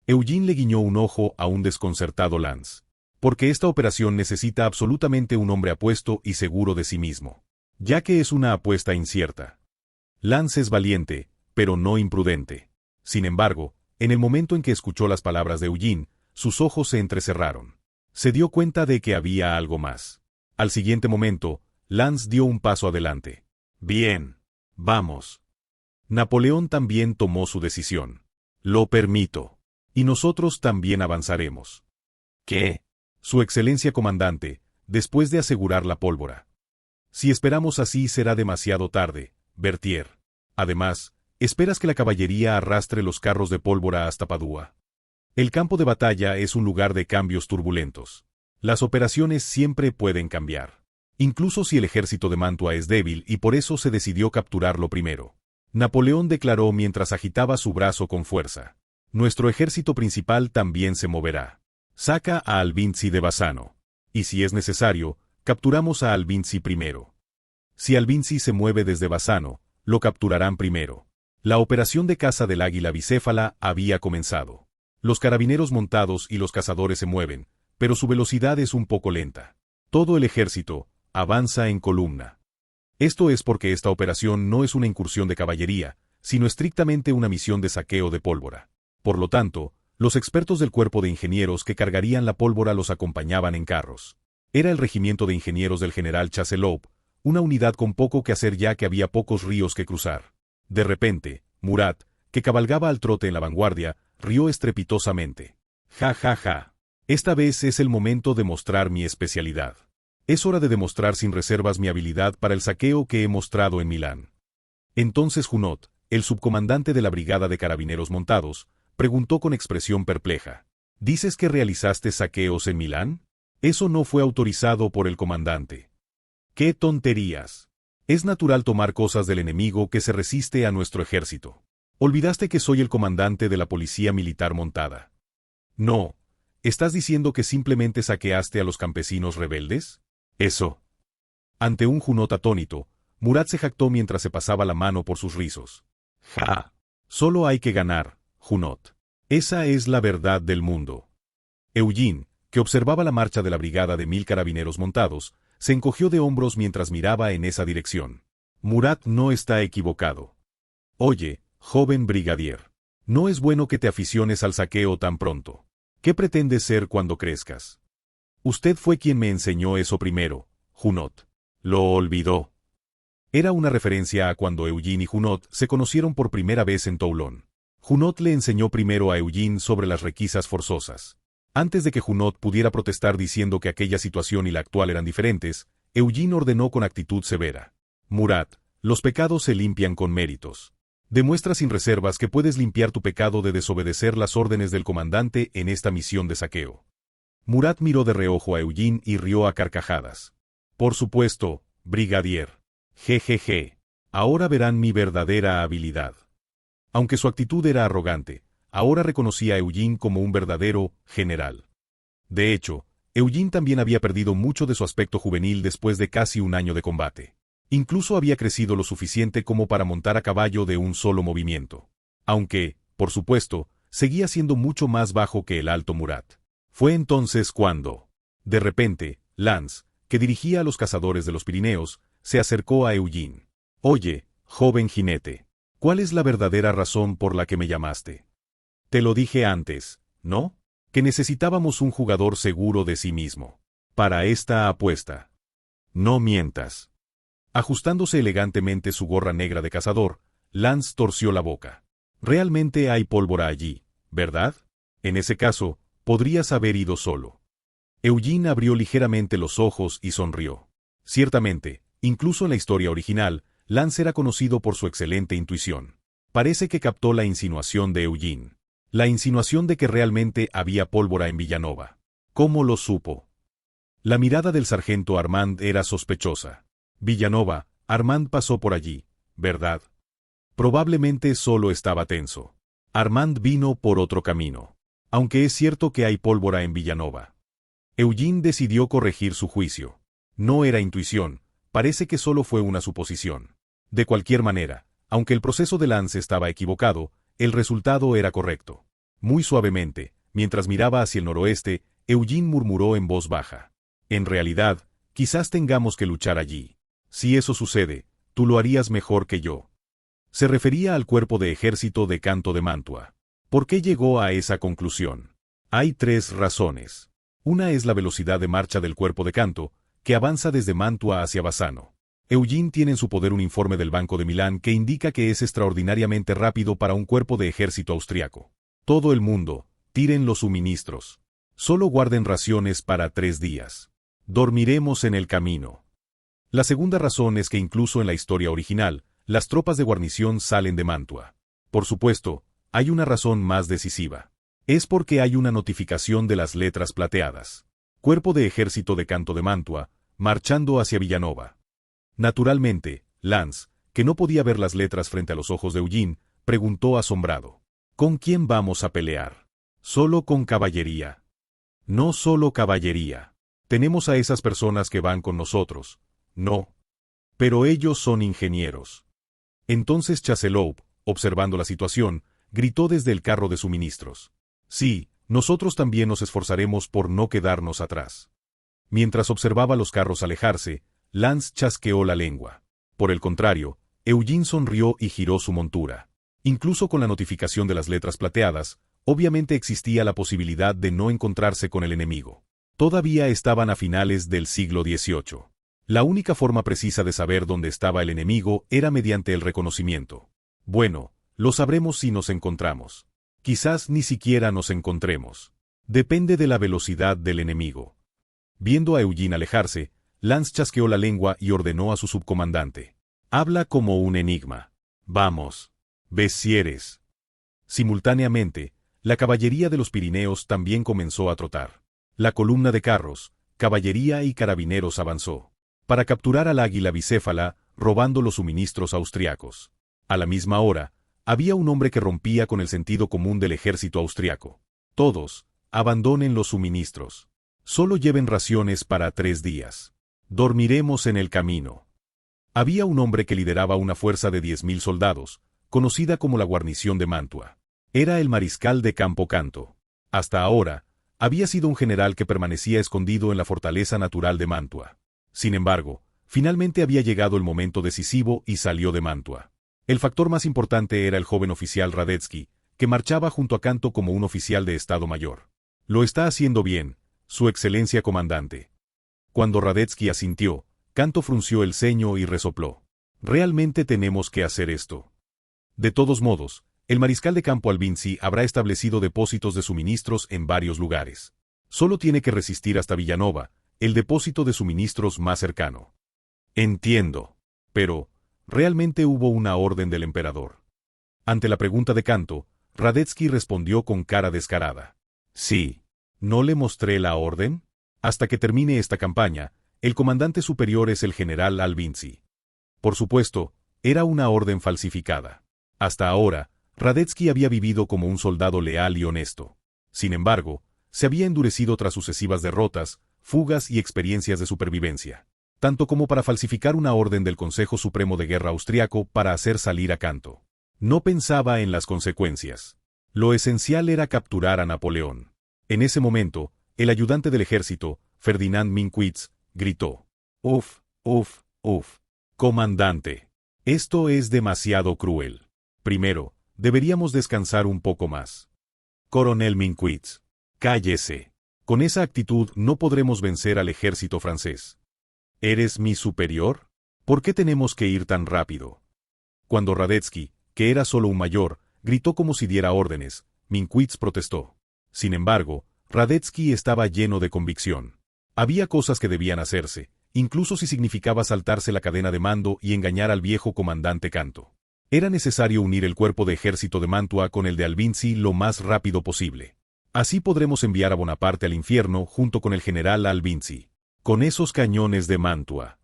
Eugene le guiñó un ojo a un desconcertado Lannes. Porque esta operación necesita absolutamente un hombre apuesto y seguro de sí mismo. Ya que es una apuesta incierta. Lannes es valiente, pero no imprudente. Sin embargo, en el momento en que escuchó las palabras de Eugene, sus ojos se entrecerraron. Se dio cuenta de que había algo más. Al siguiente momento, Lannes dio un paso adelante. Bien, vamos. Napoleón también tomó su decisión. Lo permito. Y nosotros también avanzaremos. ¿Qué? Su excelencia comandante, después de asegurar la pólvora. Si esperamos así será demasiado tarde, Berthier. Además, ¿esperas que la caballería arrastre los carros de pólvora hasta Padua? El campo de batalla es un lugar de cambios turbulentos. Las operaciones siempre pueden cambiar. Incluso si el ejército de Mantua es débil y por eso se decidió capturarlo primero. Napoleón declaró mientras agitaba su brazo con fuerza. Nuestro ejército principal también se moverá. Saca a Alvinzi de Bassano. Y si es necesario, capturamos a Alvinzi primero. Si Alvinzi se mueve desde Bassano, lo capturarán primero. La operación de caza del águila bicéfala había comenzado. Los carabineros montados y los cazadores se mueven, pero su velocidad es un poco lenta. Todo el ejército avanza en columna. Esto es porque esta operación no es una incursión de caballería, sino estrictamente una misión de saqueo de pólvora. Por lo tanto, los expertos del cuerpo de ingenieros que cargarían la pólvora los acompañaban en carros. Era el regimiento de ingenieros del general Chaselov, una unidad con poco que hacer ya que había pocos ríos que cruzar. De repente, Murat, que cabalgaba al trote en la vanguardia, rió estrepitosamente. Ja ja ja. Esta vez es el momento de mostrar mi especialidad. Es hora de demostrar sin reservas mi habilidad para el saqueo que he mostrado en Milán. Entonces Junot, el subcomandante de la brigada de carabineros montados, preguntó con expresión perpleja. ¿Dices que realizaste saqueos en Milán? Eso no fue autorizado por el comandante. ¡Qué tonterías! Es natural tomar cosas del enemigo que se resiste a nuestro ejército. ¿Olvidaste que soy el comandante de la policía militar montada? No. ¿Estás diciendo que simplemente saqueaste a los campesinos rebeldes? Eso. Ante un Junot atónito, Murat se jactó mientras se pasaba la mano por sus rizos. Ja. Solo hay que ganar, Junot. Esa es la verdad del mundo. Eugene, que observaba la marcha de la brigada de 1000 carabineros montados, se encogió de hombros mientras miraba en esa dirección. Murat no está equivocado. Oye, joven brigadier, no es bueno que te aficiones al saqueo tan pronto. ¿Qué pretendes ser cuando crezcas? Usted fue quien me enseñó eso primero, Junot. Lo olvidó. Era una referencia a cuando Eugene y Junot se conocieron por primera vez en Toulon. Junot le enseñó primero a Eugene sobre las requisas forzosas. Antes de que Junot pudiera protestar diciendo que aquella situación y la actual eran diferentes, Eugene ordenó con actitud severa. Murat, los pecados se limpian con méritos. Demuestra sin reservas que puedes limpiar tu pecado de desobedecer las órdenes del comandante en esta misión de saqueo. Murat miró de reojo a Eugene y rió a carcajadas. Por supuesto, brigadier. Jejeje. Ahora verán mi verdadera habilidad. Aunque su actitud era arrogante, ahora reconocía a Eugene como un verdadero general. De hecho, Eugene también había perdido mucho de su aspecto juvenil después de casi un año de combate. Incluso había crecido lo suficiente como para montar a caballo de un solo movimiento. Aunque, por supuesto, seguía siendo mucho más bajo que el alto Murat. Fue entonces cuando, de repente, Lannes, que dirigía a los cazadores de los Pirineos, se acercó a Eugene. Oye, joven jinete, ¿cuál es la verdadera razón por la que me llamaste? Te lo dije antes, ¿no? Que necesitábamos un jugador seguro de sí mismo. Para esta apuesta. No mientas. Ajustándose elegantemente su gorra negra de cazador, Lannes torció la boca. Realmente hay pólvora allí, ¿verdad? En ese caso, podrías haber ido solo. Eugene abrió ligeramente los ojos y sonrió. Ciertamente, incluso en la historia original, Lance era conocido por su excelente intuición. Parece que captó la insinuación de Eugene. La insinuación de que realmente había pólvora en Villanova. ¿Cómo lo supo? La mirada del sargento Armand era sospechosa. Villanova, Armand pasó por allí, ¿verdad? Probablemente solo estaba tenso. Armand vino por otro camino. Aunque es cierto que hay pólvora en Villanova. Eugene decidió corregir su juicio. No era intuición, parece que solo fue una suposición. De cualquier manera, aunque el proceso de Lance estaba equivocado, el resultado era correcto. Muy suavemente, mientras miraba hacia el noroeste, Eugene murmuró en voz baja. En realidad, quizás tengamos que luchar allí. Si eso sucede, tú lo harías mejor que yo. Se refería al cuerpo de ejército de Canto de Mantua. ¿Por qué llegó a esa conclusión? Hay 3 razones. Una es la velocidad de marcha del cuerpo de Canto, que avanza desde Mantua hacia Bassano. Eugene tiene en su poder un informe del Banco de Milán que indica que es extraordinariamente rápido para un cuerpo de ejército austriaco. Todo el mundo, tiren los suministros. Solo guarden raciones para 3 días. Dormiremos en el camino. La segunda razón es que incluso en la historia original, las tropas de guarnición salen de Mantua. Por supuesto, hay una razón más decisiva. Es porque hay una notificación de las letras plateadas. Cuerpo de ejército de Canto de Mantua, marchando hacia Villanova. Naturalmente, Lance, que no podía ver las letras frente a los ojos de Eugene, preguntó asombrado. ¿Con quién vamos a pelear? Solo con caballería. No solo caballería. Tenemos a esas personas que van con nosotros. No. Pero ellos son ingenieros. Entonces Chasseloup, observando la situación, gritó desde el carro de suministros. Sí, nosotros también nos esforzaremos por no quedarnos atrás. Mientras observaba los carros alejarse, Lance chasqueó la lengua. Por el contrario, Eugene sonrió y giró su montura. Incluso con la notificación de las letras plateadas, obviamente existía la posibilidad de no encontrarse con el enemigo. Todavía estaban a finales del siglo XVIII. La única forma precisa de saber dónde estaba el enemigo era mediante el reconocimiento. Bueno, lo sabremos si nos encontramos. Quizás ni siquiera nos encontremos. Depende de la velocidad del enemigo. Viendo a Eugene alejarse, Lance chasqueó la lengua y ordenó a su subcomandante. Habla como un enigma. Vamos. Bessieres. Simultáneamente, la caballería de los Pirineos también comenzó a trotar. La columna de carros, caballería y carabineros avanzó. Para capturar al águila bicéfala, robando los suministros austriacos. A la misma hora, había un hombre que rompía con el sentido común del ejército austriaco. Todos, abandonen los suministros. Solo lleven raciones para 3 días. Dormiremos en el camino. Había un hombre que lideraba una fuerza de 10.000 soldados, conocida como la guarnición de Mantua. Era el mariscal de Campo Canto. Hasta ahora, había sido un general que permanecía escondido en la fortaleza natural de Mantua. Sin embargo, finalmente había llegado el momento decisivo y salió de Mantua. El factor más importante era el joven oficial Radetzky, que marchaba junto a Canto como un oficial de Estado Mayor. Lo está haciendo bien, Su Excelencia Comandante. Cuando Radetzky asintió, Canto frunció el ceño y resopló. Realmente tenemos que hacer esto. De todos modos, el mariscal de campo Albinzi habrá establecido depósitos de suministros en varios lugares. Solo tiene que resistir hasta Villanova, el depósito de suministros más cercano. Entiendo. Pero, ¿realmente hubo una orden del emperador? Ante la pregunta de Canto, Radetzky respondió con cara descarada. Sí. ¿No le mostré la orden? Hasta que termine esta campaña, el comandante superior es el general Albinzi. Por supuesto, era una orden falsificada. Hasta ahora, Radetzky había vivido como un soldado leal y honesto. Sin embargo, se había endurecido tras sucesivas derrotas, fugas y experiencias de supervivencia, tanto como para falsificar una orden del Consejo Supremo de Guerra austriaco para hacer salir a Canto. No pensaba en las consecuencias. Lo esencial era capturar a Napoleón. En ese momento, el ayudante del ejército, Ferdinand Minkwitz, gritó. Uf, uf, uf. Comandante. Esto es demasiado cruel. Primero, deberíamos descansar un poco más. Coronel Minkwitz. Cállese. Con esa actitud no podremos vencer al ejército francés. ¿Eres mi superior? ¿Por qué tenemos que ir tan rápido? Cuando Radetzky, que era solo un mayor, gritó como si diera órdenes, Minkwitz protestó. Sin embargo, Radetzky estaba lleno de convicción. Había cosas que debían hacerse, incluso si significaba saltarse la cadena de mando y engañar al viejo comandante Canto. Era necesario unir el cuerpo de ejército de Mantua con el de Albinzi lo más rápido posible. Así podremos enviar a Bonaparte al infierno junto con el general Albinzi. Con esos cañones de Mantua.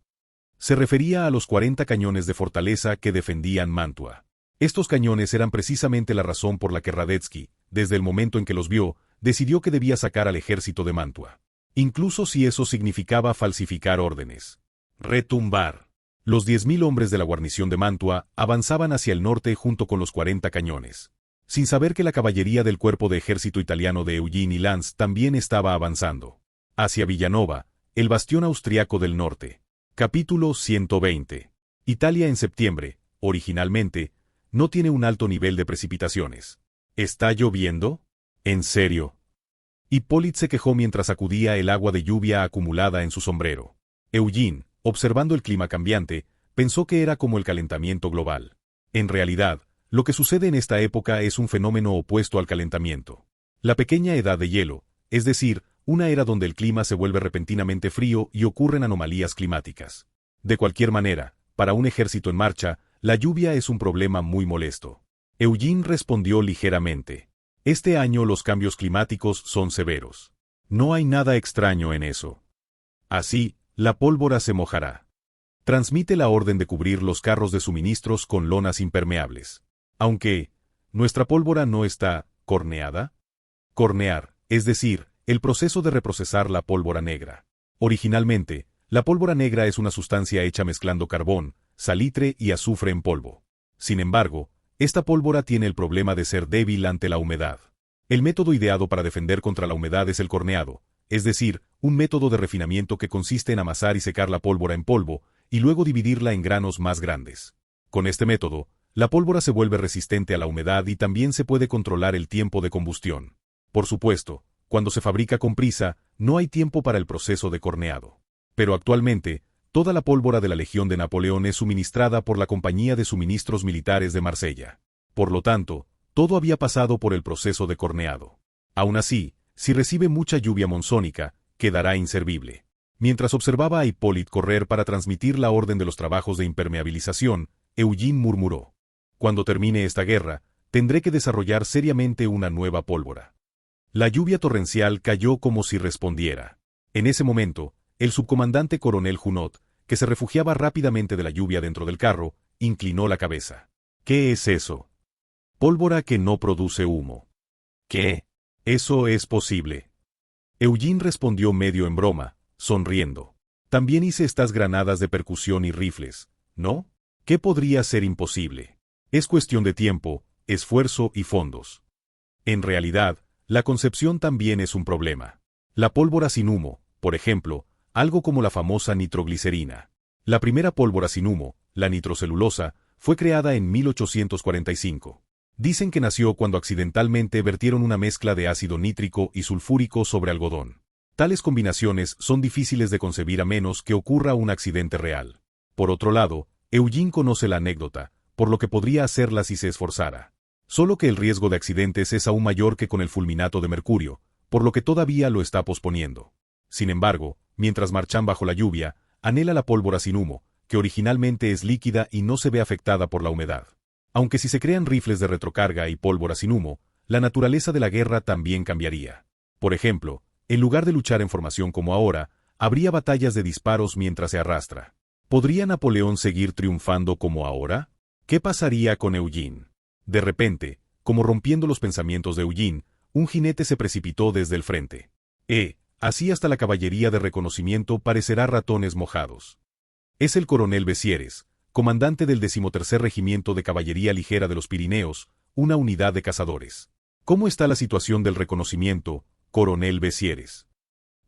Se refería a los 40 cañones de fortaleza que defendían Mantua. Estos cañones eran precisamente la razón por la que Radetzky, desde el momento en que los vio, decidió que debía sacar al ejército de Mantua. Incluso si eso significaba falsificar órdenes. Retumbar. Los 10.000 hombres de la guarnición de Mantua avanzaban hacia el norte junto con los 40 cañones, sin saber que la caballería del cuerpo de ejército italiano de Eugene y Lanz también estaba avanzando. Hacia Villanova, el bastión austriaco del norte. Capítulo 120. Italia en septiembre, originalmente, no tiene un alto nivel de precipitaciones. ¿Está lloviendo? ¿En serio? Hippolyte se quejó mientras sacudía el agua de lluvia acumulada en su sombrero. Eugene, observando el clima cambiante, pensó que era como el calentamiento global. En realidad, lo que sucede en esta época es un fenómeno opuesto al calentamiento. La pequeña edad de hielo, es decir, una era donde el clima se vuelve repentinamente frío y ocurren anomalías climáticas. De cualquier manera, para un ejército en marcha, la lluvia es un problema muy molesto. Eugene respondió ligeramente. Este año los cambios climáticos son severos. No hay nada extraño en eso. Así, la pólvora se mojará. Transmite la orden de cubrir los carros de suministros con lonas impermeables. Aunque, ¿nuestra pólvora no está corneada? Cornear, es decir, el proceso de reprocesar la pólvora negra. Originalmente, la pólvora negra es una sustancia hecha mezclando carbón, salitre y azufre en polvo. Sin embargo, esta pólvora tiene el problema de ser débil ante la humedad. El método ideado para defender contra la humedad es el corneado, es decir, un método de refinamiento que consiste en amasar y secar la pólvora en polvo, y luego dividirla en granos más grandes. Con este método, la pólvora se vuelve resistente a la humedad y también se puede controlar el tiempo de combustión. Por supuesto, cuando se fabrica con prisa, no hay tiempo para el proceso de corneado. Pero actualmente, toda la pólvora de la Legión de Napoleón es suministrada por la Compañía de Suministros Militares de Marsella. Por lo tanto, todo había pasado por el proceso de corneado. Aún así, si recibe mucha lluvia monzónica, quedará inservible. Mientras observaba a Hippolyte correr para transmitir la orden de los trabajos de impermeabilización, Eugene murmuró: «Cuando termine esta guerra, tendré que desarrollar seriamente una nueva pólvora». La lluvia torrencial cayó como si respondiera. En ese momento, el subcomandante coronel Junot, que se refugiaba rápidamente de la lluvia dentro del carro, inclinó la cabeza. «¿Qué es eso?» «Pólvora que no produce humo». «¿Qué? Eso es posible». Eugene respondió medio en broma, sonriendo. «También hice estas granadas de percusión y rifles, ¿no? ¿Qué podría ser imposible? Es cuestión de tiempo, esfuerzo y fondos». En realidad, la concepción también es un problema. La pólvora sin humo, por ejemplo, algo como la famosa nitroglicerina. La primera pólvora sin humo, la nitrocelulosa, fue creada en 1845. Dicen que nació cuando accidentalmente vertieron una mezcla de ácido nítrico y sulfúrico sobre algodón. Tales combinaciones son difíciles de concebir a menos que ocurra un accidente real. Por otro lado, Eugene conoce la anécdota, por lo que podría hacerla si se esforzara. Solo que el riesgo de accidentes es aún mayor que con el fulminato de mercurio, por lo que todavía lo está posponiendo. Sin embargo, mientras marchan bajo la lluvia, anhela la pólvora sin humo, que originalmente es líquida y no se ve afectada por la humedad. Aunque si se crean rifles de retrocarga y pólvora sin humo, la naturaleza de la guerra también cambiaría. Por ejemplo, en lugar de luchar en formación como ahora, habría batallas de disparos mientras se arrastra. ¿Podría Napoleón seguir triunfando como ahora? ¿Qué pasaría con Eugene? De repente, como rompiendo los pensamientos de Eugene, un jinete se precipitó desde el frente. Así hasta la caballería de reconocimiento parecerá ratones mojados. Es el coronel Bessieres, comandante del 13º Regimiento de Caballería Ligera de los Pirineos, una unidad de cazadores. ¿Cómo está la situación del reconocimiento, coronel Bessieres?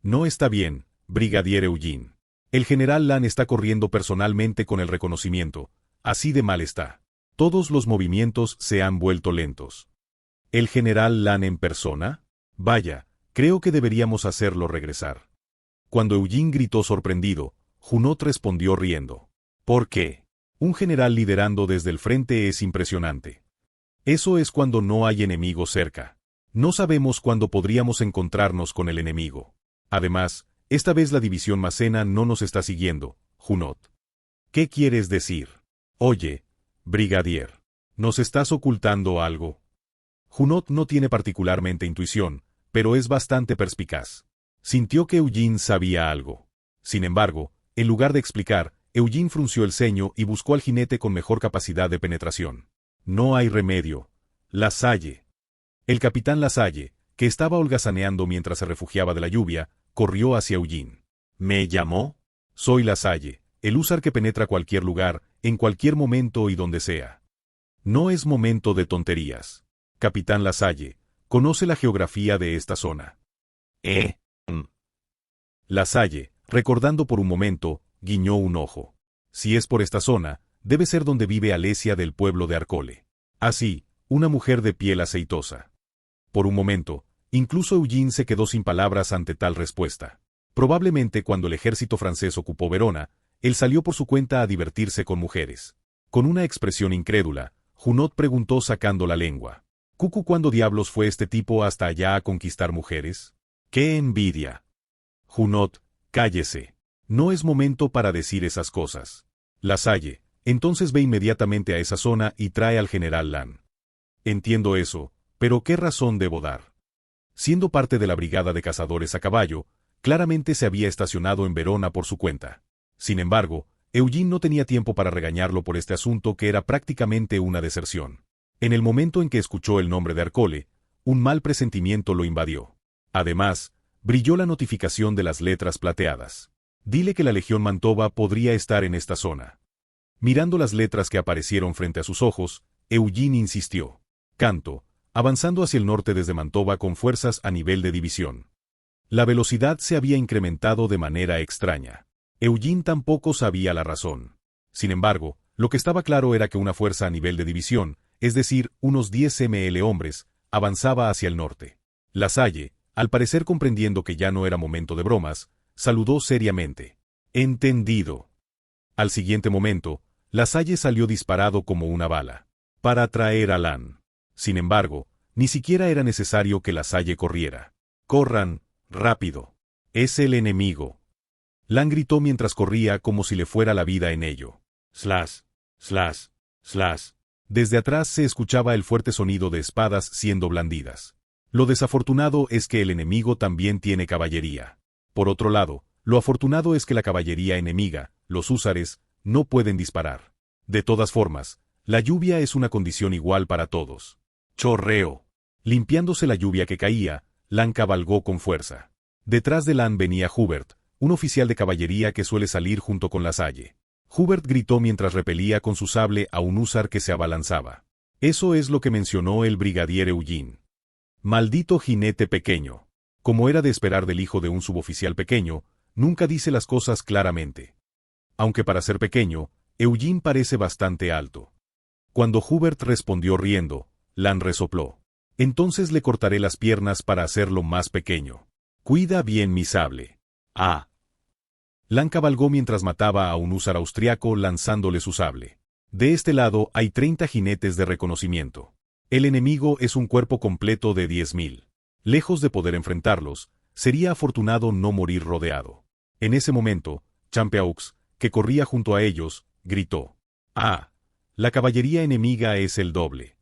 No está bien, brigadier Eugene. El general Lannes está corriendo personalmente con el reconocimiento, así de mal está. Todos los movimientos se han vuelto lentos. ¿El general Lannes en persona? Vaya, creo que deberíamos hacerlo regresar. Cuando Eugene gritó sorprendido, Junot respondió riendo. ¿Por qué? Un general liderando desde el frente es impresionante. Eso es cuando no hay enemigo cerca. No sabemos cuándo podríamos encontrarnos con el enemigo. Además, Esta vez la división Macena no nos está siguiendo, Junot. ¿Qué quieres decir? Oye, brigadier, ¿nos estás ocultando algo? Junot no tiene particularmente intuición, pero es bastante perspicaz. Sintió que Eugene sabía algo. Sin embargo, en lugar de explicar, Eugene frunció el ceño y buscó al jinete con mejor capacidad de penetración. No hay remedio. Lasalle. El capitán Lasalle, que estaba holgazaneando mientras se refugiaba de la lluvia, corrió hacia Eugene. ¿Me llamó? Soy Lasalle, el húsar que penetra cualquier lugar, en cualquier momento y donde sea. No es momento de tonterías. Capitán Lasalle, conoce la geografía de esta zona. Lasalle, recordando por un momento, guiñó un ojo. Si es por esta zona, debe ser donde vive Alesia del pueblo de Arcole. Así, una mujer de piel aceitosa. Por un momento, incluso Eugene se quedó sin palabras ante tal respuesta. Probablemente cuando el ejército francés ocupó Verona, él salió por su cuenta a divertirse con mujeres. Con una expresión incrédula, Junot preguntó sacando la lengua. «Cucu, ¿cuándo diablos fue este tipo hasta allá a conquistar mujeres? ¡Qué envidia!». Junot, cállese. No es momento para decir esas cosas. Lasalle, entonces ve inmediatamente a esa zona y trae al general Lannes. Entiendo eso, pero ¿qué razón debo dar? Siendo parte de la brigada de cazadores a caballo, claramente se había estacionado en Verona por su cuenta. Sin embargo, Eugene no tenía tiempo para regañarlo por este asunto que era prácticamente una deserción. En el momento en que escuchó el nombre de Arcole, un mal presentimiento lo invadió. Además, brilló la notificación de las letras plateadas. Dile que la Legión Mantova podría estar en esta zona. Mirando las letras que aparecieron frente a sus ojos, Eugene insistió. Canto, avanzando hacia el norte desde Mantova con fuerzas a nivel de división. La velocidad se había incrementado de manera extraña. Eugene tampoco sabía la razón. Sin embargo, lo que estaba claro era que una fuerza a nivel de división, es decir, unos 10 ml hombres, avanzaba hacia el norte. Lasalle, al parecer comprendiendo que ya no era momento de bromas, saludó seriamente. Entendido. Al siguiente momento, Lasalle salió disparado como una bala. Para atraer a Lannes. Sin embargo, ni siquiera era necesario que Lasalle corriera. Corran, rápido. Es el enemigo. Lannes gritó mientras corría como si le fuera la vida en ello. Slash, slash, slash. Desde atrás se escuchaba el fuerte sonido de espadas siendo blandidas. Lo desafortunado es que el enemigo también tiene caballería. Por otro lado, lo afortunado es que la caballería enemiga, los húsares, no pueden disparar. De todas formas, la lluvia es una condición igual para todos. Chorreo. Limpiándose la lluvia que caía, Lannes cabalgó con fuerza. Detrás de Lannes venía Hubert, un oficial de caballería que suele salir junto con Lasalle. Hubert gritó mientras repelía con su sable a un húsar que se abalanzaba. Eso es lo que mencionó el brigadier Eugene. Maldito jinete pequeño. Como era de esperar del hijo de un suboficial pequeño, nunca dice las cosas claramente. Aunque para ser pequeño, Eugene parece bastante alto. Cuando Hubert respondió riendo, Lannes resopló. Entonces le cortaré las piernas para hacerlo más pequeño. Cuida bien mi sable. Ah. Lannes cabalgó mientras mataba a un húsar austriaco lanzándole su sable. De este lado hay 30 jinetes de reconocimiento. El enemigo es un cuerpo completo de 10.000. Lejos de poder enfrentarlos, sería afortunado no morir rodeado. En ese momento, Champeaux, que corría junto a ellos, gritó. ¡Ah! La caballería enemiga es el doble.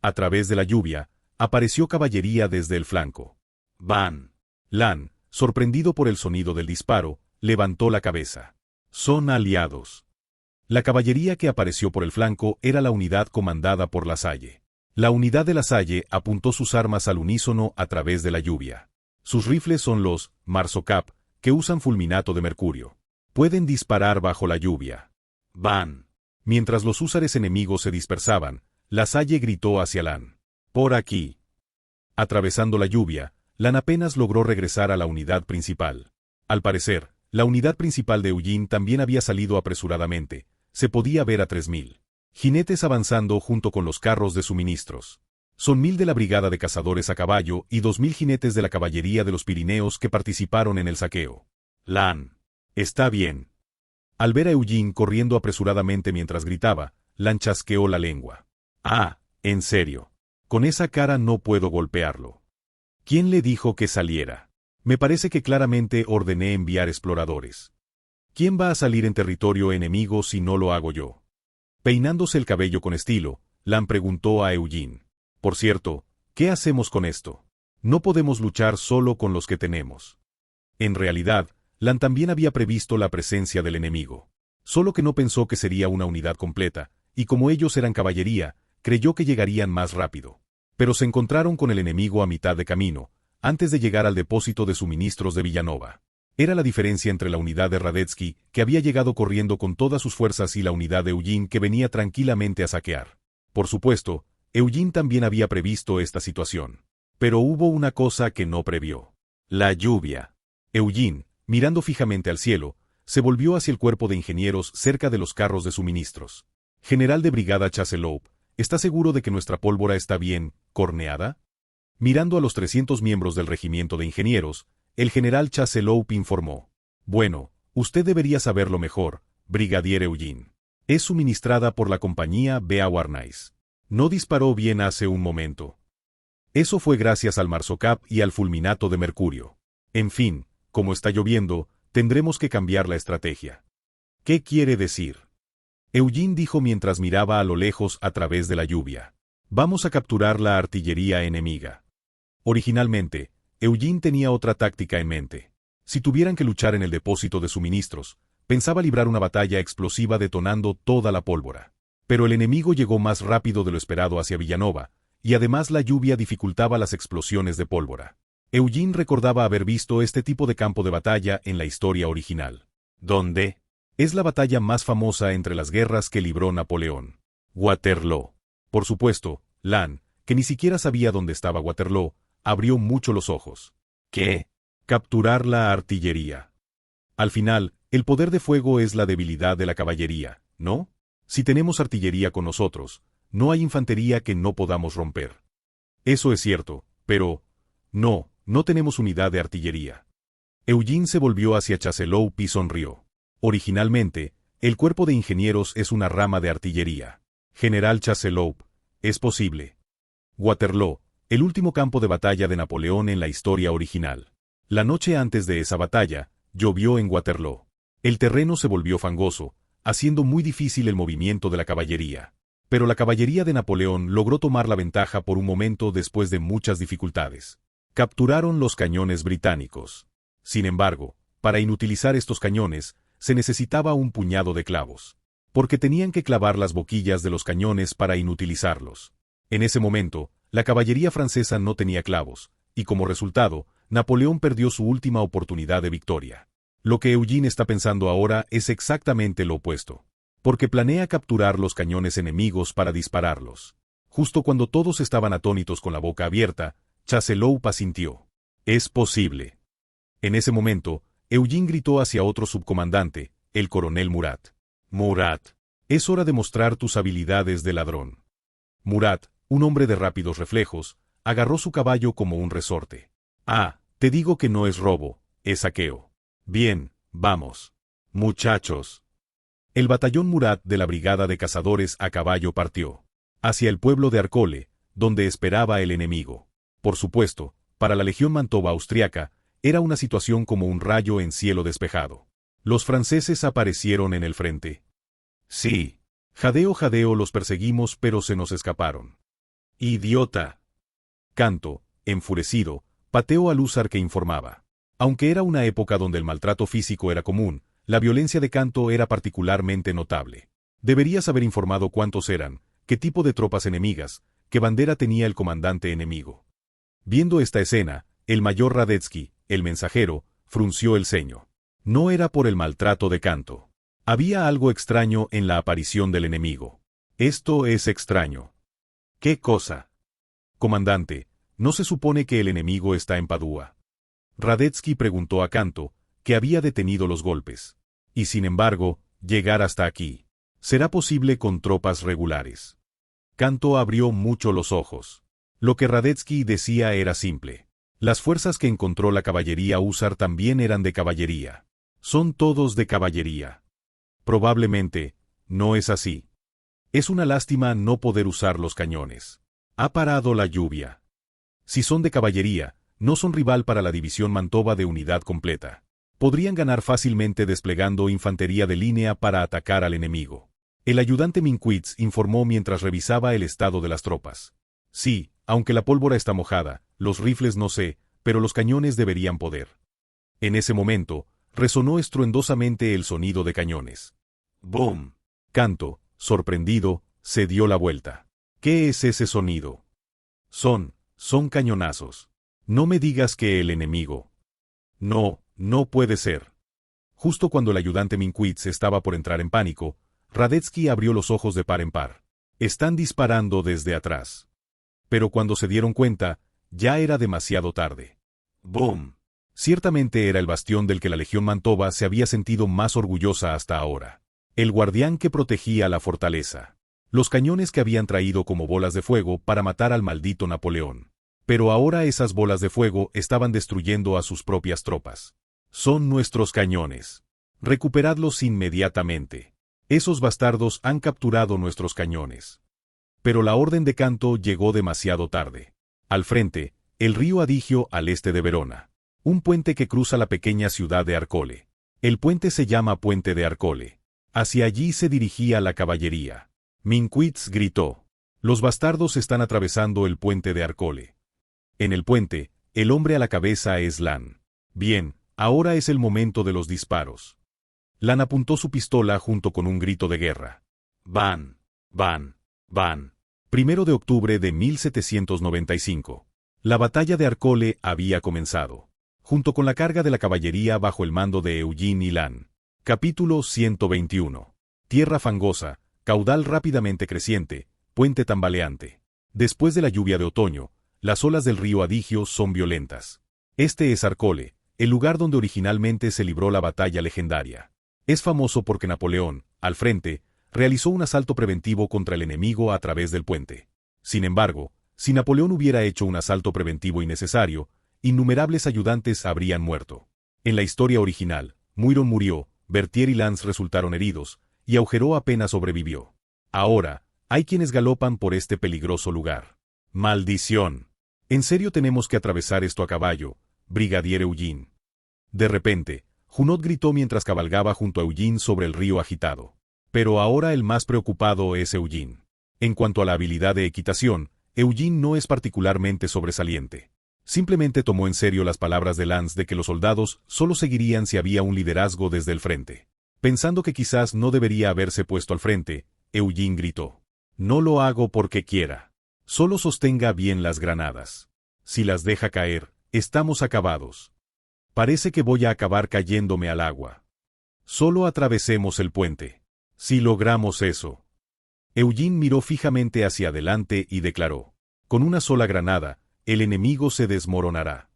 A través de la lluvia, apareció caballería desde el flanco. ¡Van! Lannes, sorprendido por el sonido del disparo, levantó la cabeza. Son aliados. La caballería que apareció por el flanco era la unidad comandada por Lasalle. La unidad de Lasalle apuntó sus armas al unísono a través de la lluvia. Sus rifles son los Marsocap, que usan fulminato de mercurio. Pueden disparar bajo la lluvia. ¡Van! Mientras los húsares enemigos se dispersaban, Lasalle gritó hacia Lannes. ¡Por aquí! Atravesando la lluvia, Lannes apenas logró regresar a la unidad principal. Al parecer, la unidad principal de Eugene también había salido apresuradamente. Se podía ver a 3.000 jinetes avanzando junto con los carros de suministros. Son 1.000 de la brigada de cazadores a caballo y 2.000 jinetes de la caballería de los Pirineos que participaron en el saqueo. Lannes. Está bien. Al ver a Eugene corriendo apresuradamente mientras gritaba, Lannes chasqueó la lengua. Ah, en serio. Con esa cara no puedo golpearlo. ¿Quién le dijo que saliera? Me parece que claramente ordené enviar exploradores. ¿Quién va a salir en territorio enemigo si no lo hago yo? Peinándose el cabello con estilo, Lan preguntó a Eugene. Por cierto, ¿qué hacemos con esto? No podemos luchar solo con los que tenemos. En realidad, Lan también había previsto la presencia del enemigo. Solo que no pensó que sería una unidad completa, y como ellos eran caballería, creyó que llegarían más rápido. Pero se encontraron con el enemigo a mitad de camino, antes de llegar al depósito de suministros de Villanova. Era la diferencia entre la unidad de Radetzky, que había llegado corriendo con todas sus fuerzas, y la unidad de Eugene, que venía tranquilamente a saquear. Por supuesto, Eugene también había previsto esta situación. Pero hubo una cosa que no previó. La lluvia. Eugene, mirando fijamente al cielo, se volvió hacia el cuerpo de ingenieros cerca de los carros de suministros. General de brigada Chasseloup, ¿está seguro de que nuestra pólvora está bien corneada? Mirando a los 300 miembros del regimiento de ingenieros, el general Chasseloup informó. Bueno, usted debería saberlo mejor, brigadier Eugene. Es suministrada por la compañía Beauharnais. No disparó bien hace un momento. Eso fue gracias al Marsocap y al fulminato de mercurio. En fin, como está lloviendo, tendremos que cambiar la estrategia. ¿Qué quiere decir? Eugene dijo mientras miraba a lo lejos a través de la lluvia. Vamos a capturar la artillería enemiga. Originalmente, Eugene tenía otra táctica en mente. Si tuvieran que luchar en el depósito de suministros, pensaba librar una batalla explosiva detonando toda la pólvora. Pero el enemigo llegó más rápido de lo esperado hacia Villanova, y además la lluvia dificultaba las explosiones de pólvora. Eugene recordaba haber visto este tipo de campo de batalla en la historia original. ¿Dónde? Es la batalla más famosa entre las guerras que libró Napoleón. Waterloo. Por supuesto, Lan, que ni siquiera sabía dónde estaba Waterloo, abrió mucho los ojos. ¿Qué? Capturar la artillería. Al final, el poder de fuego es la debilidad de la caballería, ¿no? Si tenemos artillería con nosotros, no hay infantería que no podamos romper. Eso es cierto, pero... No tenemos unidad de artillería. Eugene se volvió hacia Chasseloup y sonrió. Originalmente, el cuerpo de ingenieros es una rama de artillería. General Chasseloup, es posible. Waterloo, el último campo de batalla de Napoleón en la historia original. La noche antes de esa batalla, llovió en Waterloo. El terreno se volvió fangoso, haciendo muy difícil el movimiento de la caballería. Pero la caballería de Napoleón logró tomar la ventaja por un momento después de muchas dificultades. Capturaron los cañones británicos. Sin embargo, para inutilizar estos cañones, se necesitaba un puñado de clavos. Porque tenían que clavar las boquillas de los cañones para inutilizarlos. En ese momento, la caballería francesa no tenía clavos, y como resultado, Napoleón perdió su última oportunidad de victoria. Lo que Eugene está pensando ahora es exactamente lo opuesto. Porque planea capturar los cañones enemigos para dispararlos. Justo cuando todos estaban atónitos con la boca abierta, Chasseloup asintió. Es posible. En ese momento, Eugene gritó hacia otro subcomandante, el coronel Murat. Murat, es hora de mostrar tus habilidades de ladrón. Murat, un hombre de rápidos reflejos, agarró su caballo como un resorte. Ah, te digo que no es robo, es saqueo. Bien, vamos. Muchachos. El batallón Murat de la brigada de cazadores a caballo partió hacia el pueblo de Arcole, donde esperaba el enemigo. Por supuesto, para la legión Mantova austriaca, era una situación como un rayo en cielo despejado. Los franceses aparecieron en el frente. Sí. Jadeo, los perseguimos, pero se nos escaparon. ¡Idiota! Canto, enfurecido, pateó al húsar que informaba. Aunque era una época donde el maltrato físico era común, la violencia de Canto era particularmente notable. Deberías haber informado cuántos eran, qué tipo de tropas enemigas, qué bandera tenía el comandante enemigo. Viendo esta escena, el mayor Radetzky, el mensajero, frunció el ceño. No era por el maltrato de Canto. Había algo extraño en la aparición del enemigo. Esto es extraño. ¿Qué cosa? Comandante, ¿no se supone que el enemigo está en Padua? Radetzky preguntó a Canto, que había detenido los golpes. Y sin embargo, llegar hasta aquí. ¿Será posible con tropas regulares? Canto abrió mucho los ojos. Lo que Radetzky decía era simple. Las fuerzas que encontró la caballería húsar también eran de caballería. Son todos de caballería. Probablemente, no es así. Es una lástima no poder usar los cañones. Ha parado la lluvia. Si son de caballería, no son rival para la división Mantova de unidad completa. Podrían ganar fácilmente desplegando infantería de línea para atacar al enemigo. El ayudante Minkwitz informó mientras revisaba el estado de las tropas. Sí, aunque la pólvora está mojada, los rifles no sé, pero los cañones deberían poder. En ese momento, resonó estruendosamente el sonido de cañones. ¡Boom! Canto, sorprendido, se dio la vuelta. ¿Qué es ese sonido? Son cañonazos. No me digas que el enemigo. No puede ser. Justo cuando el ayudante Minkwitz estaba por entrar en pánico, Radetzky abrió los ojos de par en par. Están disparando desde atrás. Pero cuando se dieron cuenta, ya era demasiado tarde. ¡Boom! Ciertamente era el bastión del que la Legión Mantova se había sentido más orgullosa hasta ahora. El guardián que protegía la fortaleza. Los cañones que habían traído como bolas de fuego para matar al maldito Napoleón. Pero ahora esas bolas de fuego estaban destruyendo a sus propias tropas. Son nuestros cañones. Recuperadlos inmediatamente. Esos bastardos han capturado nuestros cañones. Pero la orden de Canto llegó demasiado tarde. Al frente, el río Adigio al este de Verona. Un puente que cruza la pequeña ciudad de Arcole. El puente se llama Puente de Arcole. Hacia allí se dirigía la caballería. Minkwitz gritó. Los bastardos están atravesando el puente de Arcole. En el puente, el hombre a la cabeza es Lannes. Bien, ahora es el momento de los disparos. Lannes apuntó su pistola junto con un grito de guerra. Van. 1 de octubre de 1795. La batalla de Arcole había comenzado. Junto con la carga de la caballería bajo el mando de Eugene y Lannes. Capítulo 121. Tierra fangosa, caudal rápidamente creciente, puente tambaleante. Después de la lluvia de otoño, las olas del río Adigio son violentas. Este es Arcole, el lugar donde originalmente se libró la batalla legendaria. Es famoso porque Napoleón, al frente, realizó un asalto preventivo contra el enemigo a través del puente. Sin embargo, si Napoleón hubiera hecho un asalto preventivo innecesario, innumerables ayudantes habrían muerto. En la historia original, Muiron murió, Berthier y Lannes resultaron heridos, y Augereau apenas sobrevivió. Ahora, hay quienes galopan por este peligroso lugar. ¡Maldición! ¿En serio tenemos que atravesar esto a caballo, brigadier Eugene? De repente, Junot gritó mientras cabalgaba junto a Eugene sobre el río agitado. Pero ahora el más preocupado es Eugene. En cuanto a la habilidad de equitación, Eugene no es particularmente sobresaliente. Simplemente tomó en serio las palabras de Lannes de que los soldados solo seguirían si había un liderazgo desde el frente. Pensando que quizás no debería haberse puesto al frente, Eugene gritó. No lo hago porque quiera. Solo sostenga bien las granadas. Si las deja caer, estamos acabados. Parece que voy a acabar cayéndome al agua. Solo atravesemos el puente. Si logramos eso. Eugene miró fijamente hacia adelante y declaró. Con una sola granada, el enemigo se desmoronará.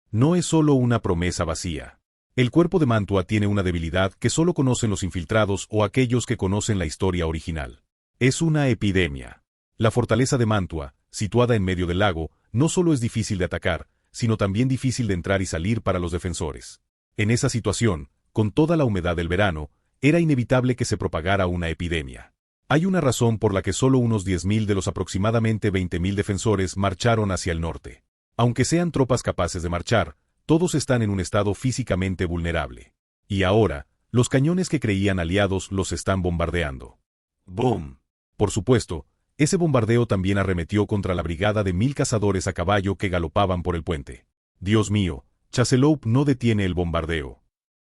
No es solo una promesa vacía. El cuerpo de Mantua tiene una debilidad que solo conocen los infiltrados o aquellos que conocen la historia original. Es una epidemia. La fortaleza de Mantua, situada en medio del lago, no solo es difícil de atacar, sino también difícil de entrar y salir para los defensores. En esa situación, con toda la humedad del verano, era inevitable que se propagara una epidemia. Hay una razón por la que solo unos 10.000 de los aproximadamente 20.000 defensores marcharon hacia el norte. Aunque sean tropas capaces de marchar, todos están en un estado físicamente vulnerable. Y ahora, los cañones que creían aliados los están bombardeando. ¡Boom! Por supuesto, ese bombardeo también arremetió contra la brigada de 1.000 cazadores a caballo que galopaban por el puente. Dios mío, Chasseloup no detiene el bombardeo.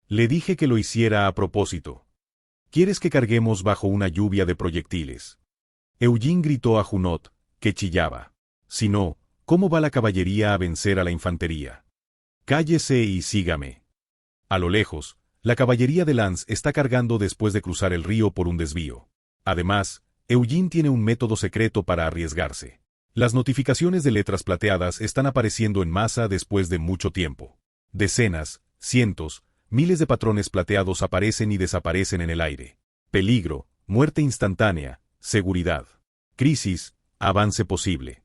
Le dije que lo hiciera a propósito. ¿Quieres que carguemos bajo una lluvia de proyectiles? Eugene gritó a Junot, que chillaba. Si no, ¿cómo va la caballería a vencer a la infantería? Cállese y sígame. A lo lejos, la caballería de Lannes está cargando después de cruzar el río por un desvío. Además, Eugene tiene un método secreto para arriesgarse. Las notificaciones de letras plateadas están apareciendo en masa después de mucho tiempo. Decenas, cientos, miles de patrones plateados aparecen y desaparecen en el aire. Peligro, muerte instantánea, seguridad. Crisis, avance posible.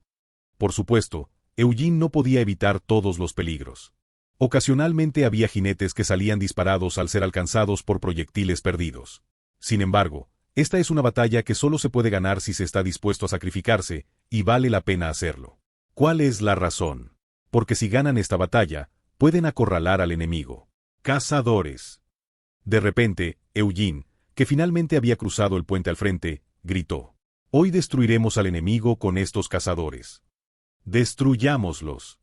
Por supuesto, Eugene no podía evitar todos los peligros. Ocasionalmente había jinetes que salían disparados al ser alcanzados por proyectiles perdidos. Sin embargo, esta es una batalla que solo se puede ganar si se está dispuesto a sacrificarse, y vale la pena hacerlo. ¿Cuál es la razón? porque si ganan esta batalla, pueden acorralar al enemigo. Cazadores. De repente, Eugene, que finalmente había cruzado el puente al frente, gritó: «Hoy destruiremos al enemigo con estos cazadores. Destruyámoslos.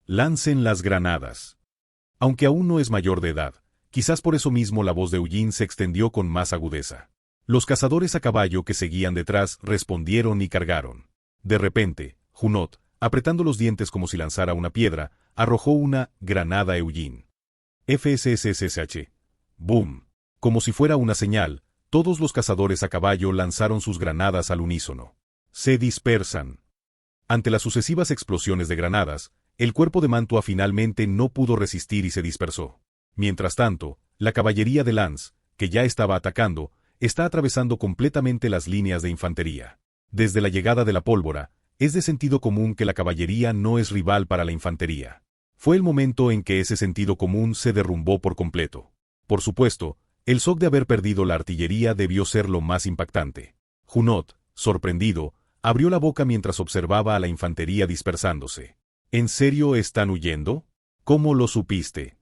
Lancen las granadas». Aunque aún no es mayor de edad, quizás por eso mismo la voz de Eugene se extendió con más agudeza. Los cazadores a caballo que seguían detrás respondieron y cargaron. De repente, Junot, apretando los dientes como si lanzara una piedra, arrojó una granada a Eugene. FSSSH. ¡Boom! Como si fuera una señal, todos los cazadores a caballo lanzaron sus granadas al unísono. Se dispersan. Ante las sucesivas explosiones de granadas, el cuerpo de Mantua finalmente no pudo resistir y se dispersó. Mientras tanto, la caballería de Lance, que ya estaba atacando, está atravesando completamente las líneas de infantería. Desde la llegada de la pólvora, es de sentido común que la caballería no es rival para la infantería. Fue el momento en que ese sentido común se derrumbó por completo. Por supuesto, el shock de haber perdido la artillería debió ser lo más impactante. Junot, sorprendido, abrió la boca mientras observaba a la infantería dispersándose. ¿En serio están huyendo? ¿Cómo lo supiste?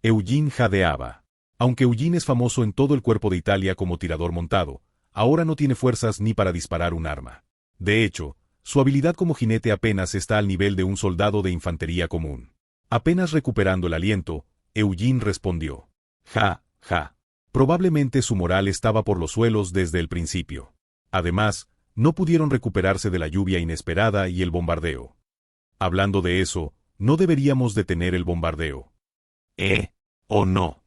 Eugene jadeaba. Aunque Eugene es famoso en todo el cuerpo de Italia como tirador montado, ahora no tiene fuerzas ni para disparar un arma. De hecho, su habilidad como jinete apenas está al nivel de un soldado de infantería común. Apenas recuperando el aliento, Eugene respondió: «Ja, ja». Probablemente su moral estaba por los suelos desde el principio. Además, no pudieron recuperarse de la lluvia inesperada y el bombardeo. Hablando de eso, no deberíamos detener el bombardeo. ¿O no?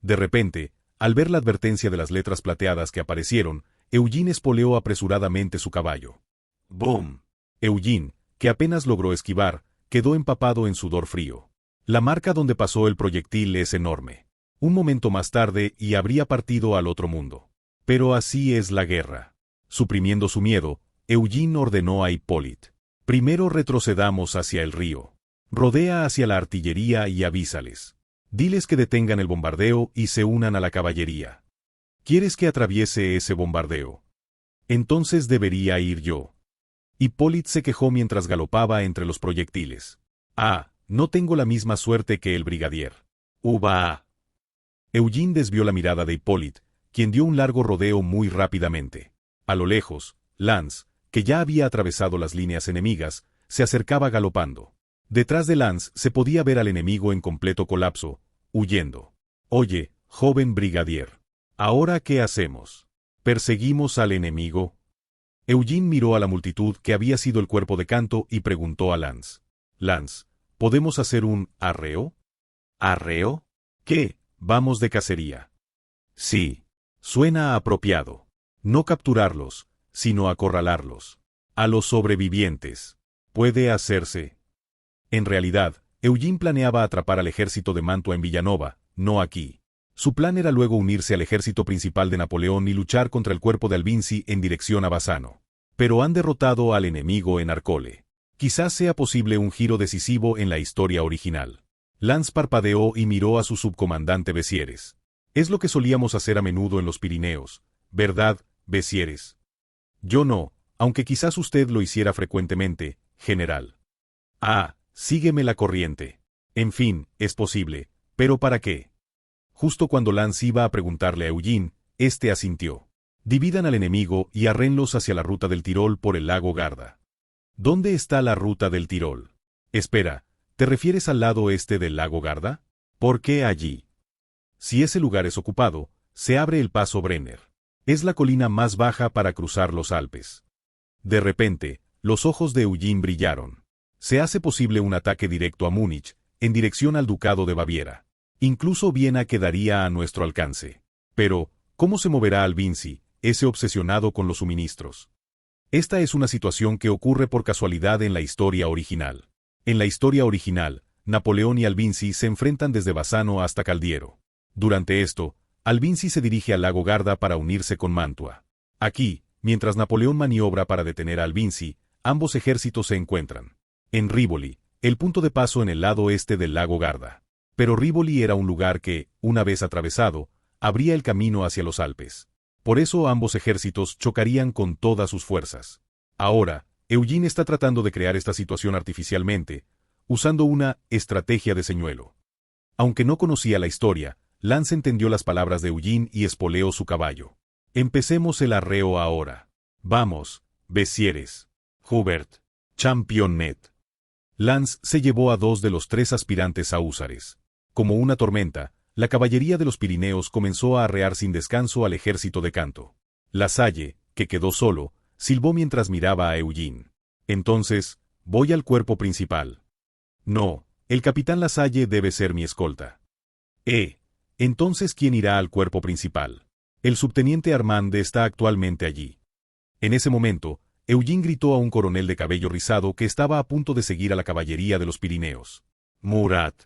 De repente, al ver la advertencia de las letras plateadas que aparecieron, Eugene espoleó apresuradamente su caballo. ¡Boom! Eugene, que apenas logró esquivar, quedó empapado en sudor frío. La marca donde pasó el proyectil es enorme. Un momento más tarde y habría partido al otro mundo. Pero así es la guerra. Suprimiendo su miedo, Eugene ordenó a Hippolyte: «Primero retrocedamos hacia el río. Rodea hacia la artillería y avísales. Diles que detengan el bombardeo y se unan a la caballería. ¿Quieres que atraviese ese bombardeo? Entonces debería ir yo». Hippolyte se quejó mientras galopaba entre los proyectiles. «Ah, no tengo la misma suerte que el brigadier». «Uva». Eugene desvió la mirada de Hippolyte, quien dio un largo rodeo muy rápidamente. A lo lejos, Lance, que ya había atravesado las líneas enemigas, se acercaba galopando. Detrás de Lance se podía ver al enemigo en completo colapso, huyendo. «Oye, joven brigadier, ¿ahora qué hacemos? ¿Perseguimos al enemigo?» Eugene miró a la multitud que había sido el cuerpo de canto y preguntó a Lance: «Lance, ¿podemos hacer un arreo?» «¿Arreo? ¿Qué? ¿Vamos de cacería?» «Sí. Suena apropiado. No capturarlos, sino acorralarlos. A los sobrevivientes. Puede hacerse». En realidad, Eugene planeaba atrapar al ejército de Mantua en Villanova, no aquí. Su plan era luego unirse al ejército principal de Napoleón y luchar contra el cuerpo de Albinzi en dirección a Bassano. Pero han derrotado al enemigo en Arcole. Quizás sea posible un giro decisivo en la historia original. Lance parpadeó y miró a su subcomandante Bessieres. «Es lo que solíamos hacer a menudo en los Pirineos, ¿verdad, Bessieres?» «Yo no, aunque quizás usted lo hiciera frecuentemente, general». «Ah, sígueme la corriente. En fin, es posible, pero ¿para qué?» Justo cuando Lance iba a preguntarle a Eugene, este asintió. «Dividan al enemigo y arrénlos hacia la ruta del Tirol por el lago Garda». «¿Dónde está la ruta del Tirol?» «Espera, ¿te refieres al lado este del lago Garda? ¿Por qué allí?» «Si ese lugar es ocupado, se abre el paso Brenner. Es la colina más baja para cruzar los Alpes». De repente, los ojos de Eugene brillaron. «Se hace posible un ataque directo a Múnich, en dirección al Ducado de Baviera. Incluso Viena quedaría a nuestro alcance. Pero, ¿cómo se moverá Albinzi, ese obsesionado con los suministros?» Esta es una situación que ocurre por casualidad en la historia original. En la historia original, Napoleón y Albinzi se enfrentan desde Bassano hasta Caldiero. Durante esto, Albinzi se dirige al lago Garda para unirse con Mantua. Aquí, mientras Napoleón maniobra para detener a Albinzi, ambos ejércitos se encuentran en Rivoli, el punto de paso en el lado este del lago Garda. Pero Rivoli era un lugar que, una vez atravesado, abría el camino hacia los Alpes. Por eso ambos ejércitos chocarían con todas sus fuerzas. Ahora, Eugene está tratando de crear esta situación artificialmente, usando una estrategia de señuelo. Aunque no conocía la historia, Lance entendió las palabras de Eugene y espoleó su caballo. Empecemos el arreo ahora. Vamos, Bessieres. Hubert. Championnet. Lance se llevó a 2 de los 3 aspirantes a húsares. Como una tormenta, la caballería de los Pirineos comenzó a arrear sin descanso al ejército de Canto. Lasalle, que quedó solo, silbó mientras miraba a Eugene. Entonces, voy al cuerpo principal. No, el capitán Lasalle debe ser mi escolta. Entonces ¿quién irá al cuerpo principal? El subteniente Armand está actualmente allí. En ese momento, Eugene gritó a un coronel de cabello rizado que estaba a punto de seguir a la caballería de los Pirineos. Murat.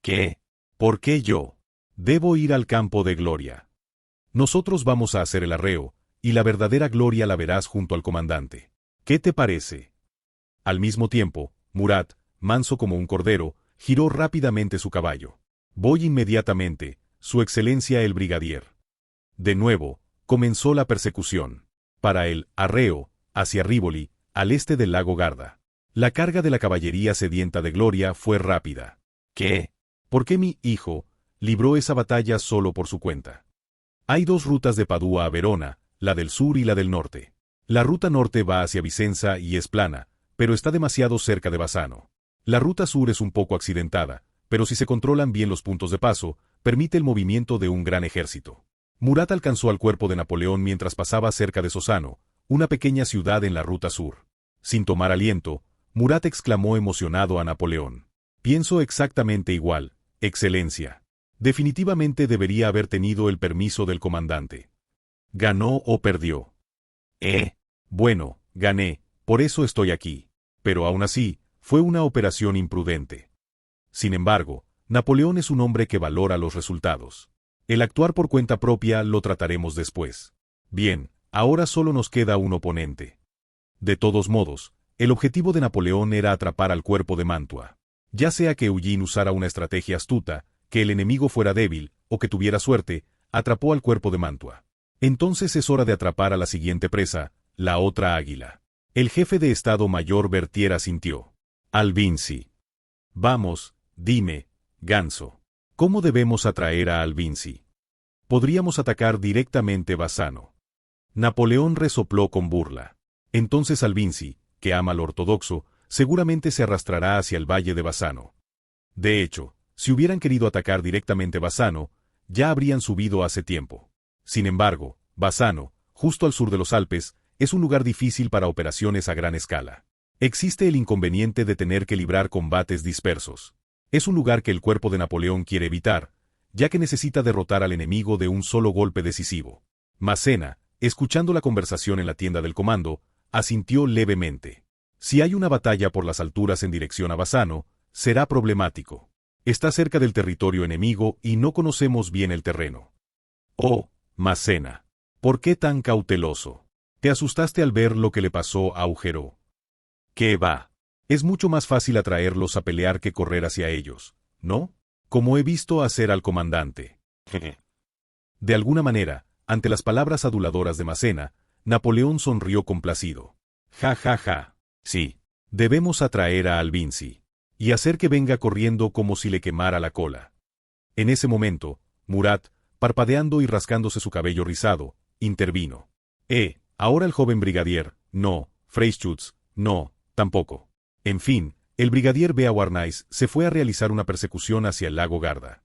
¿Qué? ¿Por qué yo? Debo ir al campo de gloria. Nosotros vamos a hacer el arreo, y la verdadera gloria la verás junto al comandante. ¿Qué te parece? Al mismo tiempo, Murat, manso como un cordero, giró rápidamente su caballo. Voy inmediatamente, Su Excelencia el Brigadier. De nuevo, comenzó la persecución. Para el arreo, hacia Rivoli, al este del lago Garda. La carga de la caballería sedienta de gloria fue rápida. ¿Qué? ¿Por qué mi hijo libró esa batalla solo por su cuenta? Hay 2 rutas de Padua a Verona, la del sur y la del norte. La ruta norte va hacia Vicenza y es plana, pero está demasiado cerca de Bassano. La ruta sur es un poco accidentada, pero si se controlan bien los puntos de paso, permite el movimiento de un gran ejército. Murat alcanzó al cuerpo de Napoleón mientras pasaba cerca de Sossano, una pequeña ciudad en la ruta sur. Sin tomar aliento, Murat exclamó emocionado a Napoleón. Pienso exactamente igual, Excelencia. Definitivamente debería haber tenido el permiso del comandante. ¿Ganó o perdió? Bueno, gané, por eso estoy aquí. Pero aún así, fue una operación imprudente. Sin embargo, Napoleón es un hombre que valora los resultados. El actuar por cuenta propia lo trataremos después. Bien, ahora solo nos queda un oponente. De todos modos, el objetivo de Napoleón era atrapar al cuerpo de Mantua. Ya sea que Eugene usara una estrategia astuta, que el enemigo fuera débil, o que tuviera suerte, atrapó al cuerpo de Mantua. Entonces es hora de atrapar a la siguiente presa, la otra águila. El jefe de Estado Mayor Berthier asintió. Alvinzi. Vamos, dime, Ganso. ¿Cómo debemos atraer a Alvinzi? Podríamos atacar directamente Bassano. Napoleón resopló con burla. Entonces Alvinzi, que ama al ortodoxo, seguramente se arrastrará hacia el valle de Bassano. De hecho, si hubieran querido atacar directamente Bassano, ya habrían subido hace tiempo. Sin embargo, Bassano, justo al sur de los Alpes, es un lugar difícil para operaciones a gran escala. Existe el inconveniente de tener que librar combates dispersos. Es un lugar que el cuerpo de Napoleón quiere evitar, ya que necesita derrotar al enemigo de un solo golpe decisivo. Massena, escuchando la conversación en la tienda del comando, asintió levemente. Si hay una batalla por las alturas en dirección a Bassano, será problemático. Está cerca del territorio enemigo y no conocemos bien el terreno. Oh, Massena, ¿por qué tan cauteloso? ¿Te asustaste al ver lo que le pasó a Augereau? ¿Qué va? Es mucho más fácil atraerlos a pelear que correr hacia ellos, ¿no? Como he visto hacer al comandante. De alguna manera, ante las palabras aduladoras de Massena, Napoleón sonrió complacido. Ja ja ja. Sí. Debemos atraer a Alvinzi. Y hacer que venga corriendo como si le quemara la cola. En ese momento, Murat, parpadeando y rascándose su cabello rizado, intervino. Ahora el joven brigadier, no, Freischütz, no, tampoco. En fin, el brigadier Beauharnais se fue a realizar una persecución hacia el lago Garda.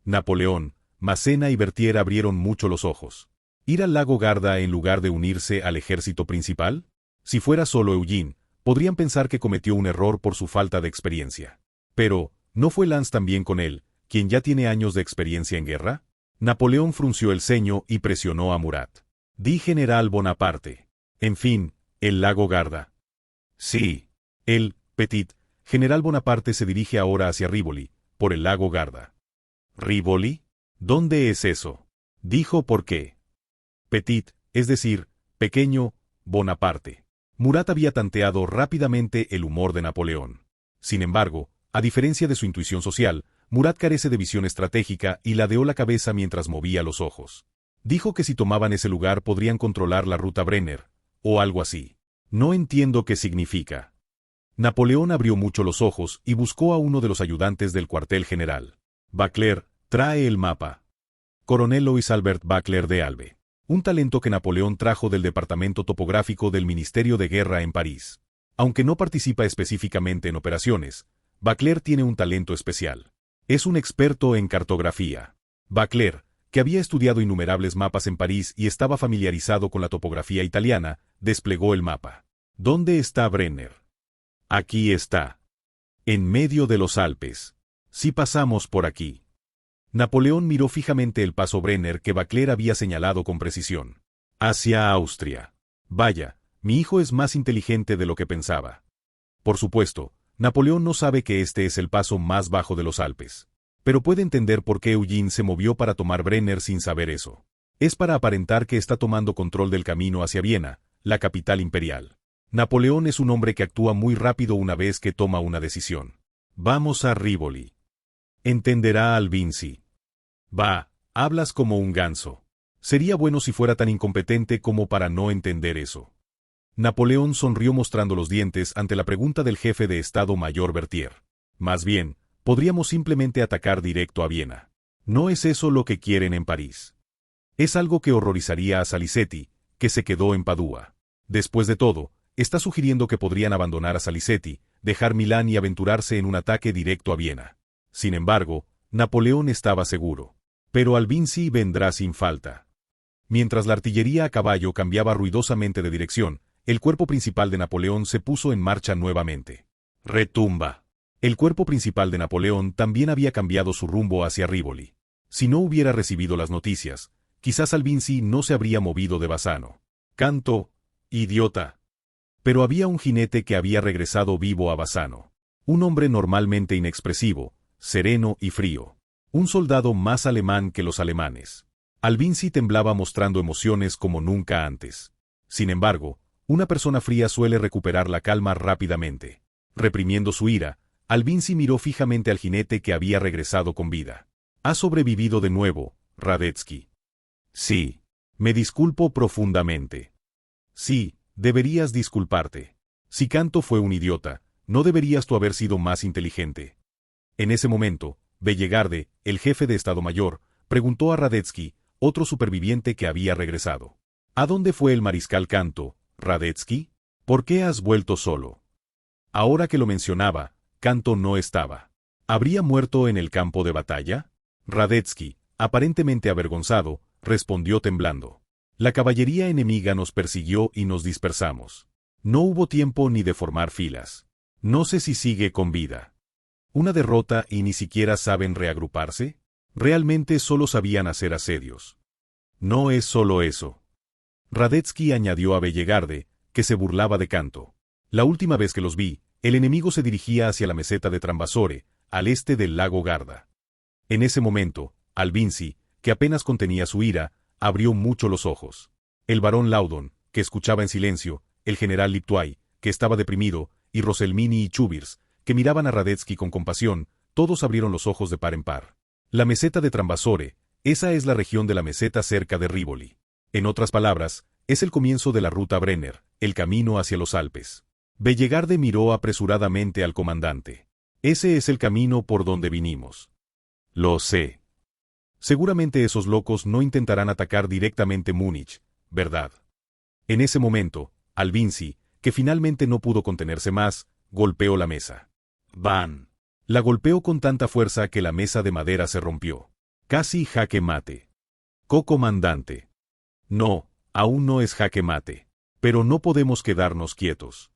Napoleón, Massena y Berthier abrieron mucho los ojos. ¿Ir al lago Garda en lugar de unirse al ejército principal? Si fuera solo Eugene, podrían pensar que cometió un error por su falta de experiencia. Pero, ¿no fue Lance también con él, quien ya tiene años de experiencia en guerra? Napoleón frunció el ceño y presionó a Murat. Di General Bonaparte. En fin, el lago Garda. Sí. El, Petit, General Bonaparte se dirige ahora hacia Rivoli, por el lago Garda. ¿Rivoli? ¿Dónde es eso? Dijo por qué. Petit, es decir, pequeño, Bonaparte. Murat había tanteado rápidamente el humor de Napoleón. Sin embargo, a diferencia de su intuición social, Murat carece de visión estratégica y ladeó la cabeza mientras movía los ojos. Dijo que si tomaban ese lugar podrían controlar la ruta Brenner, o algo así. No entiendo qué significa. Napoleón abrió mucho los ojos y buscó a uno de los ayudantes del cuartel general. Bacler, trae el mapa. Coronel Louis Albert Bacler de Albe. Un talento que Napoleón trajo del departamento topográfico del Ministerio de Guerra en París. Aunque no participa específicamente en operaciones, Bacler tiene un talento especial. Es un experto en cartografía. Bacler, que había estudiado innumerables mapas en París y estaba familiarizado con la topografía italiana, desplegó el mapa. ¿Dónde está Brenner? Aquí está. En medio de los Alpes. Si pasamos por aquí. Napoleón miró fijamente el paso Brenner que Bacler había señalado con precisión. Hacia Austria. Vaya, mi hijo es más inteligente de lo que pensaba. Por supuesto, Napoleón no sabe que este es el paso más bajo de los Alpes. Pero puede entender por qué Eugene se movió para tomar Brenner sin saber eso. Es para aparentar que está tomando control del camino hacia Viena, la capital imperial. Napoleón es un hombre que actúa muy rápido una vez que toma una decisión. Vamos a Rivoli. Entenderá al Vinci. Va, hablas como un ganso. Sería bueno si fuera tan incompetente como para no entender eso. Napoleón sonrió mostrando los dientes ante la pregunta del jefe de Estado Mayor Berthier. Más bien, podríamos simplemente atacar directo a Viena. No es eso lo que quieren en París. Es algo que horrorizaría a Salicetti, que se quedó en Padua. Después de todo, está sugiriendo que podrían abandonar a Salicetti, dejar Milán y aventurarse en un ataque directo a Viena. Sin embargo, Napoleón estaba seguro. Pero Albinzi vendrá sin falta. Mientras la artillería a caballo cambiaba ruidosamente de dirección, el cuerpo principal de Napoleón se puso en marcha nuevamente. Retumba. El cuerpo principal de Napoleón también había cambiado su rumbo hacia Rivoli. Si no hubiera recibido las noticias, quizás Albinzi no se habría movido de Bassano. Canto, idiota. Pero había un jinete que había regresado vivo a Bassano. Un hombre normalmente inexpresivo, sereno y frío. Un soldado más alemán que los alemanes. Albinzi temblaba mostrando emociones como nunca antes. Sin embargo, una persona fría suele recuperar la calma rápidamente. Reprimiendo su ira, Albinzi miró fijamente al jinete que había regresado con vida. «¿Ha sobrevivido de nuevo, Radetzky?» «Sí. Me disculpo profundamente». «Sí, deberías disculparte. Si Canto fue un idiota, ¿no deberías tú haber sido más inteligente?» En ese momento, Bellegarde, el jefe de Estado Mayor, preguntó a Radetzky, otro superviviente que había regresado. ¿A dónde fue el mariscal Canto, Radetzky? ¿Por qué has vuelto solo? Ahora que lo mencionaba, Canto no estaba. ¿Habría muerto en el campo de batalla? Radetzky, aparentemente avergonzado, respondió temblando. La caballería enemiga nos persiguió y nos dispersamos. No hubo tiempo ni de formar filas. No sé si sigue con vida. ¿Una derrota y ni siquiera saben reagruparse? Realmente solo sabían hacer asedios. No es solo eso. Radetzky añadió a Bellegarde, que se burlaba de Canto. La última vez que los vi, el enemigo se dirigía hacia la meseta de Trambasore, al este del lago Garda. En ese momento, Albinzi, que apenas contenía su ira, abrió mucho los ojos. El barón Laudon, que escuchaba en silencio, el general Liptoy, que estaba deprimido, y Rosselmini y Chubirs, que miraban a Radetzky con compasión, todos abrieron los ojos de par en par. La meseta de Trambasore, esa es la región de la meseta cerca de Rivoli. En otras palabras, es el comienzo de la ruta Brenner, el camino hacia los Alpes. Bellegarde miró apresuradamente al comandante. Ese es el camino por donde vinimos. Lo sé. Seguramente esos locos no intentarán atacar directamente Múnich, ¿verdad? En ese momento, Albinzi, que finalmente no pudo contenerse más, golpeó la mesa. ¡Van! La golpeó con tanta fuerza que la mesa de madera se rompió. Casi jaque mate. Co-comandante. No, aún no es jaque mate. Pero no podemos quedarnos quietos.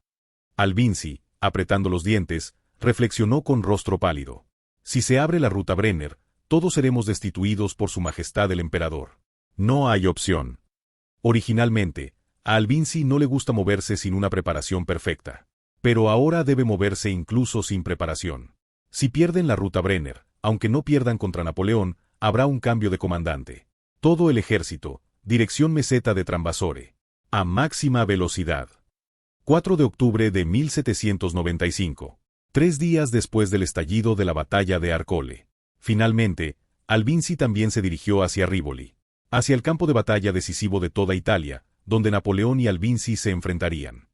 Albinzi, apretando los dientes, reflexionó con rostro pálido. Si se abre la ruta Brenner, todos seremos destituidos por su majestad el emperador. No hay opción. Originalmente, a Albinzi no le gusta moverse sin una preparación perfecta. Pero ahora debe moverse incluso sin preparación. Si pierden la ruta Brenner, aunque no pierdan contra Napoleón, habrá un cambio de comandante. Todo el ejército, dirección meseta de Trambasore. A máxima velocidad. 4 de octubre de 1795. 3 días después del estallido de la batalla de Arcole. Finalmente, Albinzi también se dirigió hacia Rivoli. Hacia el campo de batalla decisivo de toda Italia, donde Napoleón y Albinzi se enfrentarían.